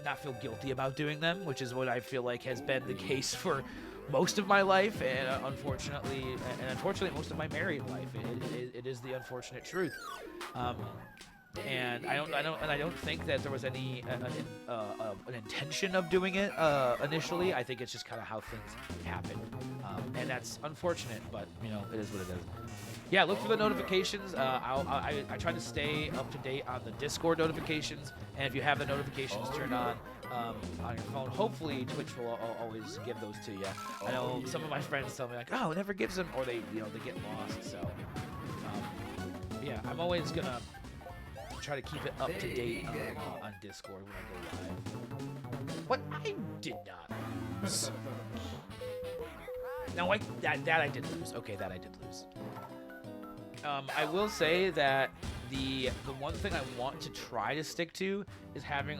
not feel guilty about doing them, which is what I feel like has been the case for most of my life, and unfortunately most of my married life. It is the unfortunate truth. And I don't think that there was any an intention of doing it initially. I think it's just kind of how things happen, and that's unfortunate. But you know, it is what it is. Yeah, look for the notifications. I try to stay up to date on the Discord notifications, and if you have the notifications turned on your phone, hopefully Twitch will always give those to you. I know some of my friends tell me like, oh, it never gives them, or they get lost. So yeah, I'm always gonna try to keep it up to date on Discord when I go live. What? I did not lose. No, that I did lose. Okay, that I did lose. I will say that the one thing I want to try to stick to is having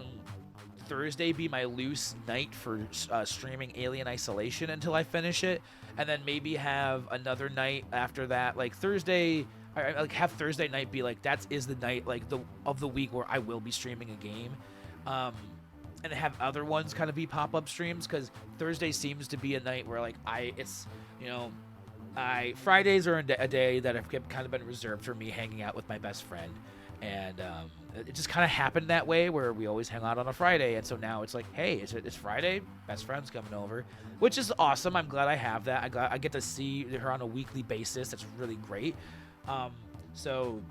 Thursday be my loose night for streaming Alien Isolation until I finish it, and then maybe have another night after that. Like Thursday, like have Thursday night be like that is the night like of the week where I will be streaming a game, and have other ones kind of be pop-up streams, because Thursday seems to be a night where like Fridays are a day that have kind of been reserved for me hanging out with my best friend. And it just kind of happened that way, where we always hang out on a Friday. And so now it's like, hey, it's Friday, best friend's coming over, which is awesome. I'm glad I have that. I get to see her on a weekly basis. That's really great. So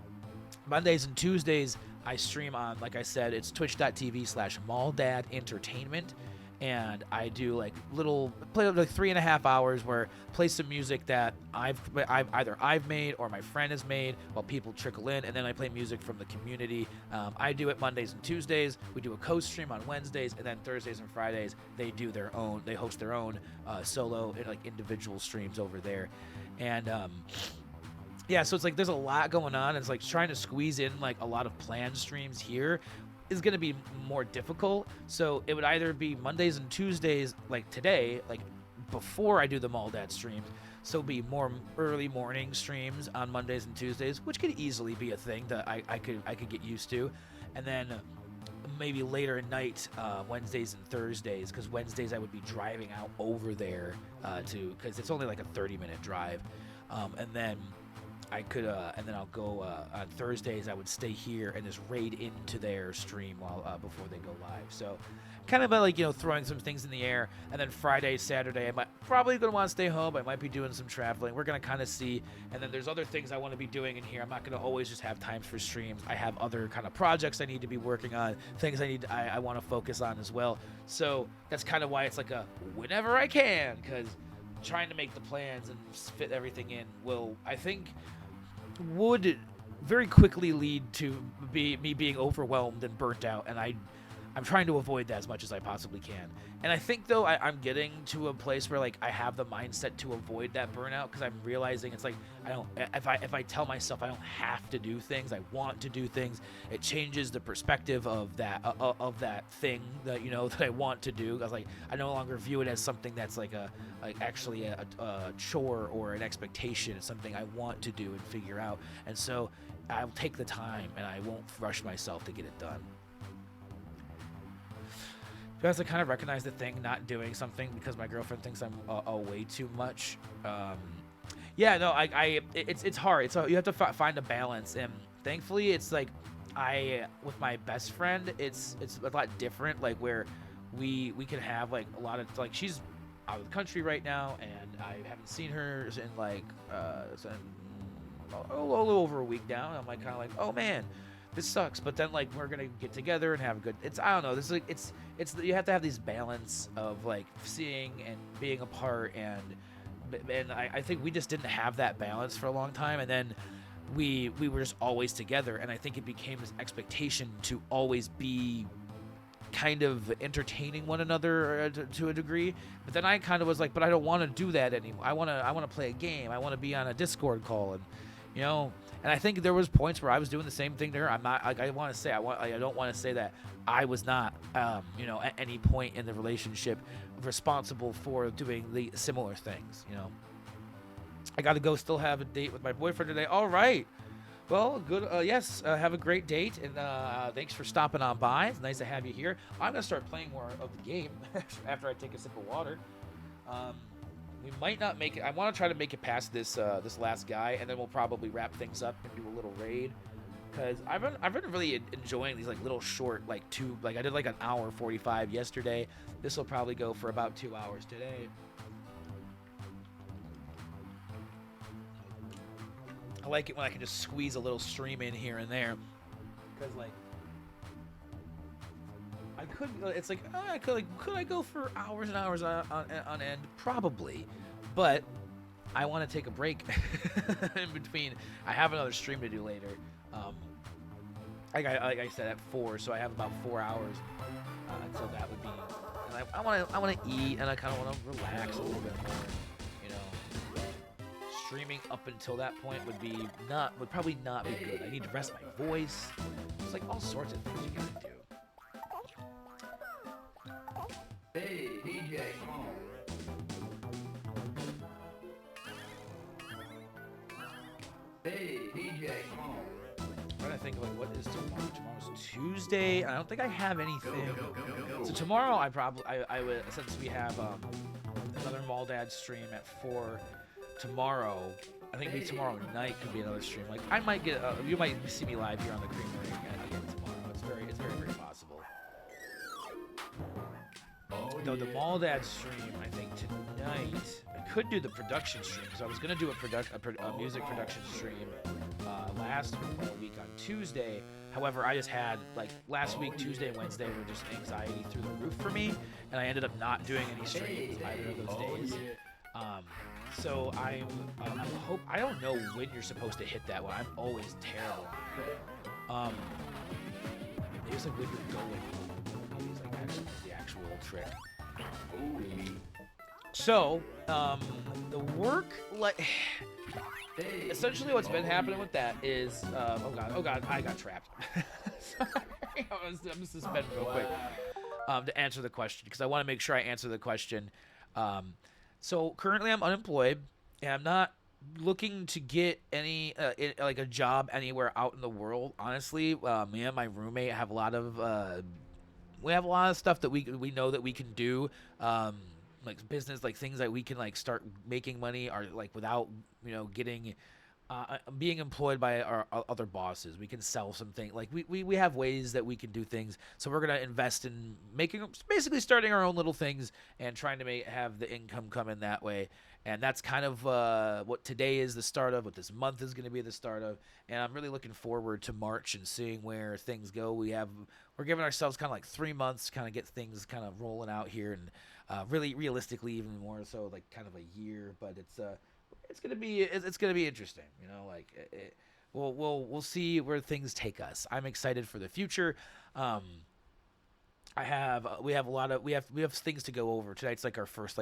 Mondays and Tuesdays, I stream on, like I said, it's twitch.tv/MallDad Entertainment. And I do like play like 3.5 hours where play some music that I've made or my friend has made while people trickle in, and then I play music from the community. I do it Mondays and Tuesdays. We do a co-stream on Wednesdays, and then Thursdays and Fridays they host their own solo and like individual streams over there. And yeah, so it's like there's a lot going on. It's like trying to squeeze in like a lot of planned streams here is going to be more difficult. So it would either be Mondays and Tuesdays like today, like before I do the MallDad streams, so be more early morning streams on Mondays and Tuesdays, which could easily be a thing that I could get used to. And then maybe later at night, Wednesdays and Thursdays, because Wednesdays I would be driving out over there because it's only like a 30-minute drive. And then I'll go on Thursdays. I would stay here and just raid into their stream while before they go live. So, kind of like throwing some things in the air. And then Friday, Saturday, I might probably gonna want to stay home. I might be doing some traveling. We're gonna kind of see. And then there's other things I want to be doing in here. I'm not gonna always just have times for streams. I have other kind of projects I need to be working on. Things I want to focus on as well. So that's kind of why it's like a whenever I can, because trying to make the plans and fit everything in would very quickly lead to me being overwhelmed and burnt out, and I'm trying to avoid that as much as I possibly can. And I think though I'm getting to a place where like I have the mindset to avoid that burnout, because I'm realizing it's like if I tell myself I don't have to do things, I want to do things, it changes the perspective of that thing that that I want to do. I was like, I no longer view it as something that's actually a chore or an expectation. It's something I want to do and figure out, and so I'll take the time and I won't rush myself to get it done. Because I kind of recognize the thing, not doing something because my girlfriend thinks I'm way too much. Yeah, no, it's hard. You have to find a balance, and thankfully, it's like with my best friend, it's a lot different. Like where we can have like a lot of like she's out of the country right now, and I haven't seen her in like a little over a week now. And I'm like kind of like, oh man, this sucks. But then like we're gonna get together and have a good. I don't know. This is like it's you have to have these balance of like seeing and being apart, and I think we just didn't have that balance for a long time, and then we were just always together, and I think it became this expectation to always be kind of entertaining one another to a degree. But then I kind of was like, but I don't want to do that anymore. I want to play a game. I want to be on a Discord call, and and I think there was points where I was doing the same thing to her. I'm not like I don't want to say that I was not at any point in the relationship responsible for doing the similar things. I got to go still have a date with my boyfriend today. All right. Well, good. Yes, have a great date, and thanks for stopping on by. It's nice to have you here. I'm going to start playing more of the game after I take a sip of water. We might not make it. I want to try to make it past this last guy, and then we'll probably wrap things up and do a little raid. Because I've been really enjoying these like little short I did like an hour 45 yesterday. This will probably go for about 2 hours today. I like it when I can just squeeze a little stream in here and there, because like I could. It's like could I go for hours and hours on end? Probably, but I want to take a break in between. I have another stream to do later. Like I said, at 4, so I have about 4 hours until that would be. And I want to eat, and I kind of want to relax a little bit more. Streaming up until that point would probably not be good. I need to rest my voice. There's like all sorts of things you gotta do. I'm trying to think like what is tomorrow? Tomorrow's Tuesday. I don't think I have anything. So tomorrow I would, since we have another Mall Dad stream at 4 tomorrow. I think maybe tomorrow night could be another stream. Like I might get you might see me live here on the Creamery again tomorrow. It's very possible. Though the Mall Dad stream, I think tonight I could do the production stream because I was gonna do a music production stream last week on Tuesday. However, I just had like last week Tuesday and Wednesday were just anxiety through the roof for me, and I ended up not doing any streams either of those days. So I don't know when you're supposed to hit that one. I'm always terrible. It's like when you're going. It's like actually the actual trick. So, the work, like, essentially what's been happening with that is, oh god, I got trapped. Sorry, I'm gonna suspend real quick to answer the question, because I want to make sure I answer the question. So currently I'm unemployed, and I'm not looking to get any, like a job anywhere out in the world, honestly. Me and my roommate have a lot of, we have a lot of stuff that we know that we can do, like business, like things that we can like start making money, or like without getting being employed by our other bosses. We can sell something. Like we have ways that we can do things. So we're gonna invest in basically starting our own little things and trying to have the income come in that way. And that's kind of what today is the start of, what this month is going to be the start of. And I'm really looking forward to March and seeing where things go. We're giving ourselves kind of like 3 months to kind of get things kind of rolling out here, and really realistically even more so like kind of a year. But it's gonna be interesting, we'll see where things take us. I'm excited for the future. We have things to go over. Tonight's like our first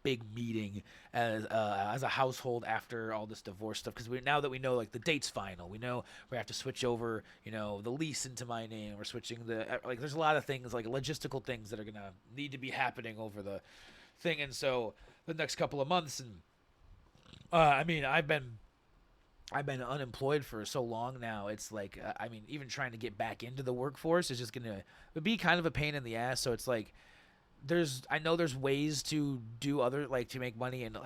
big meeting as a household after all this divorce stuff, because now that we know like the date's final, we know we have to switch over the lease into my name. We're switching there's a lot of things, like logistical things that are gonna need to be happening over the thing, and so the next couple of months. And I've been unemployed for so long now. It's like, even trying to get back into the workforce is just would be kind of a pain in the ass. So it's like, I know there's ways to do to make money, and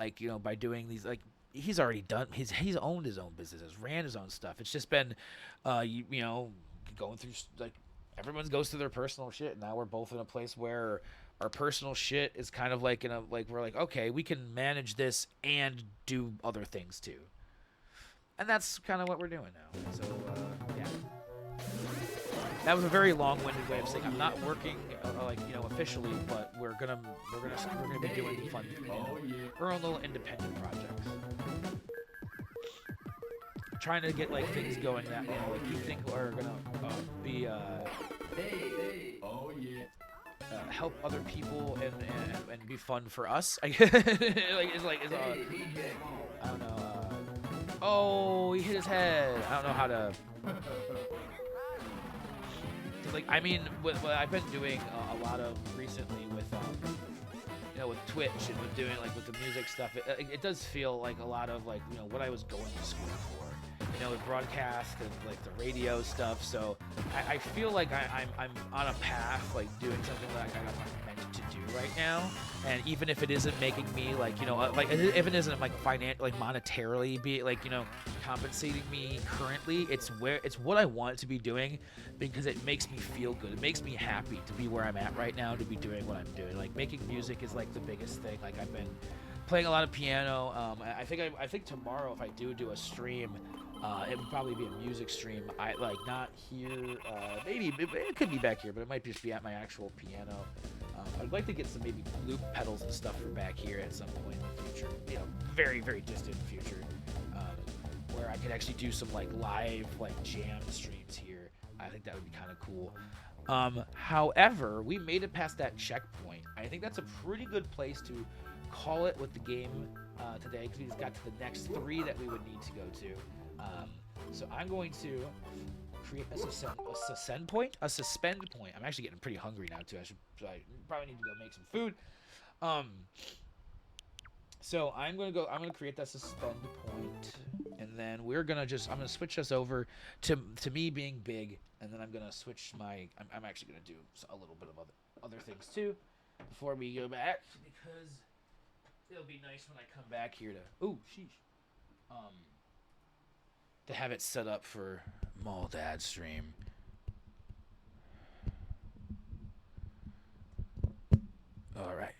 by doing these, he's already done, he's owned his own businesses, ran his own stuff. It's just been, going through, everyone goes through their personal shit. And now we're both in a place where our personal shit is kind of we're like, okay, we can manage this and do other things too. And that's kind of what we're doing now. So, yeah. That was a very long-winded way of saying I'm not working, officially, but we're gonna be doing fun, our own little independent projects. Trying to get things going that you think are gonna be help other people and be fun for us. I don't know. Oh, he hit his head. I don't know how to. What I've been doing a lot of recently with with Twitch and with doing with the music stuff, it does feel like a lot of what I was going to school for. With broadcast and the radio stuff. So I feel like I'm on a path doing something that I'm meant to do right now. And even if it isn't making me if it isn't monetarily be compensating me currently, it's what I want to be doing, because it makes me feel good. It makes me happy to be where I'm at right now, to be doing what I'm doing. Making music is the biggest thing. I've been playing a lot of piano. I think tomorrow, if I do a stream, it would probably be a music stream. Not here. Maybe it could be back here, but it might just be at my actual piano. I'd like to get some maybe loop pedals and stuff for back here at some point in the future. Very, very distant future, where I could actually do some live jam streams here. I think that would be kind of cool. However, we made it past that checkpoint. I think that's a pretty good place to call it with the game today, because we just got to the next 3 that we would need to go to. So I'm going to create a suspend point. I'm actually getting pretty hungry now too. I probably need to go make some food. So I'm gonna create that suspend point, and then I'm gonna switch us over to me being big, and then I'm gonna switch I'm actually gonna do a little bit of other things too, before we go back, because it'll be nice when I come back here to have it set up for Mall Dad stream. All right.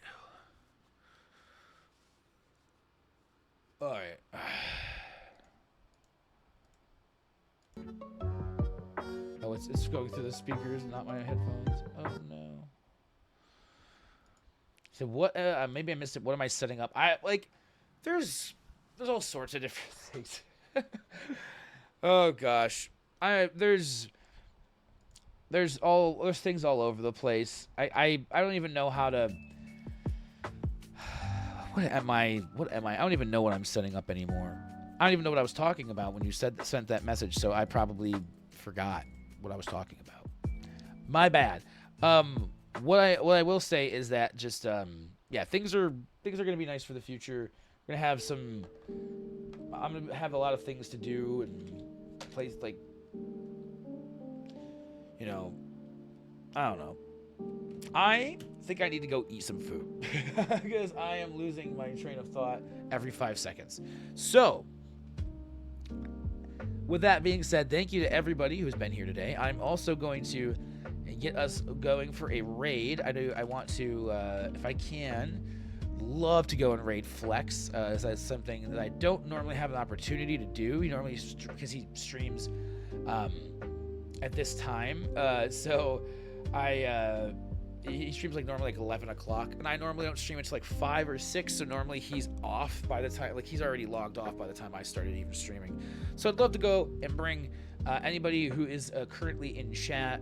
Oh, it's going through the speakers, not my headphones. Oh no. So what? Maybe I missed it. What am I setting up? There's all sorts of different things. Oh gosh, there's things all over the place. I don't even know how to. What am I? I don't even know what I'm setting up anymore. I don't even know what I was talking about when you sent that message. So I probably forgot what I was talking about. My bad. What I will say is that just things are gonna be nice for the future. We're gonna have I'm gonna have a lot of things to do and place I don't know. I think I need to go eat some food because I am losing my train of thought every 5 seconds. So, with that being said, thank you to everybody who's been here today. I'm also going to get us going for a raid. I want to, if I can, love to go and raid Flex. That's something that I don't normally have an opportunity to do. Because he streams at this time. So he streams normally 11 o'clock, and I normally don't stream until 5 or 6, so normally he's off by the time, he's already logged off by the time I started even streaming. So I'd love to go and bring anybody who is currently in chat,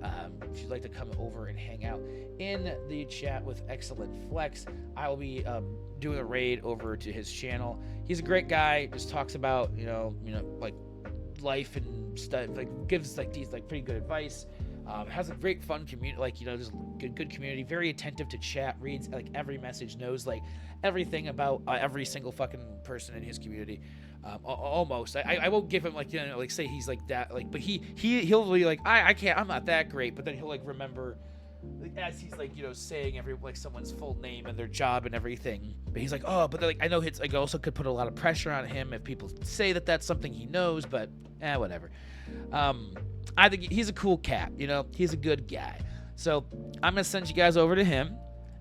if you'd like to come over and hang out in the chat with Excellent Flex, I will be doing a raid over to his channel. He's a great guy, just talks about, life and stuff, gives these pretty good advice. Has a great fun community, just good community, very attentive to chat, reads every message, knows everything about every single fucking person in his community. Almost. I won't give him say he's that, but he'll be I can't, I'm not that great, but then he'll remember as he's saying someone's full name and their job and everything, but he's but then, I know it's also could put a lot of pressure on him if people say that that's something he knows, but whatever. I think he's a cool cat, he's a good guy. So I'm gonna send you guys over to him.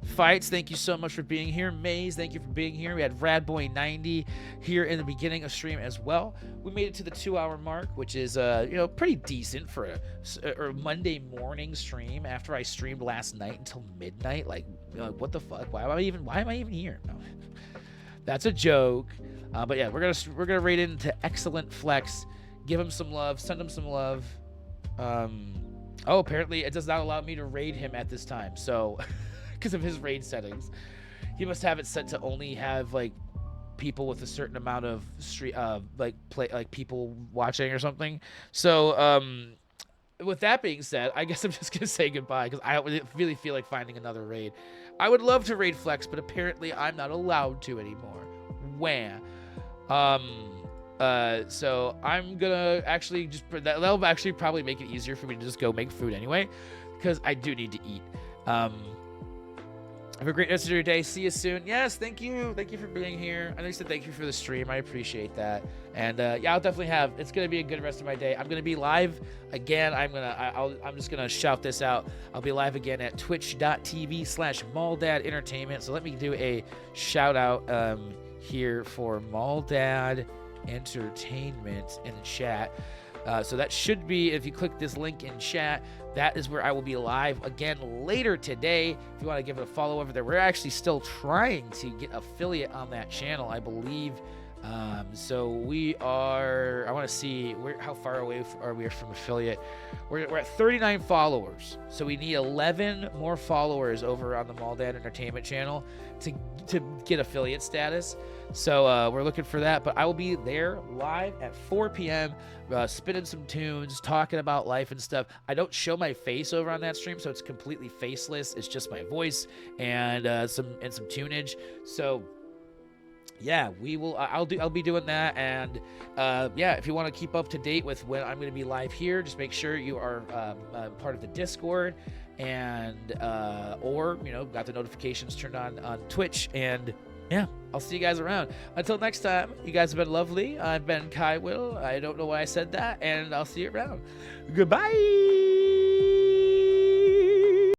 Fights, thank you so much for being here. Maze, thank you for being here. We had Radboy90 here in the beginning of stream as well. We made it to the 2-hour mark, which is pretty decent for a Monday morning stream after I streamed last night until midnight. What the fuck? Why am I even here? No. That's a joke. But yeah, we're gonna raid into Excellent Flex, give him some love, send him some love. Apparently it does not allow me to raid him at this time, so because of his raid settings. He must have it set to only have people with a certain amount of people watching or something. So with that being said, I guess I'm just gonna say goodbye because I don't really feel like finding another raid. I would love to raid Flex, but apparently I'm not allowed to anymore. Wah. So I'm gonna actually that'll actually probably make it easier for me to just go make food anyway, because I do need to eat. Have a great rest of your day. See you soon. Yes, thank you for being here. I know you said thank you for the stream. I appreciate that. And I'll definitely it's gonna be a good rest of my day. I'm gonna be live again. I'm just gonna shout this out. I'll be live again at twitch.tv/Malldad Entertainment. So let me do a shout out here for Malldad Entertainment in the chat. So that should be, if you click this link in chat, that is where I will be live again later today. If you want to give it a follow over there, we're actually still trying to get affiliate on that channel. I believe So we are, I want to see how far away are we from affiliate. We're at 39 followers, so we need 11 more followers over on the Maldad Entertainment channel to get affiliate status. So we're looking for that, but I will be there live at 4 p.m. Spinning some tunes, talking about life and stuff. I don't show my face over on that stream, so it's completely faceless. It's just my voice and some tunage. So yeah, we will. I'll be doing that, and yeah, if you want to keep up to date with when I'm going to be live here, just make sure you are part of the Discord, and or got the notifications turned on Twitch, and yeah, I'll see you guys around. Until next time, you guys have been lovely. I've been Kai Will. I don't know why I said that, and I'll see you around. Goodbye.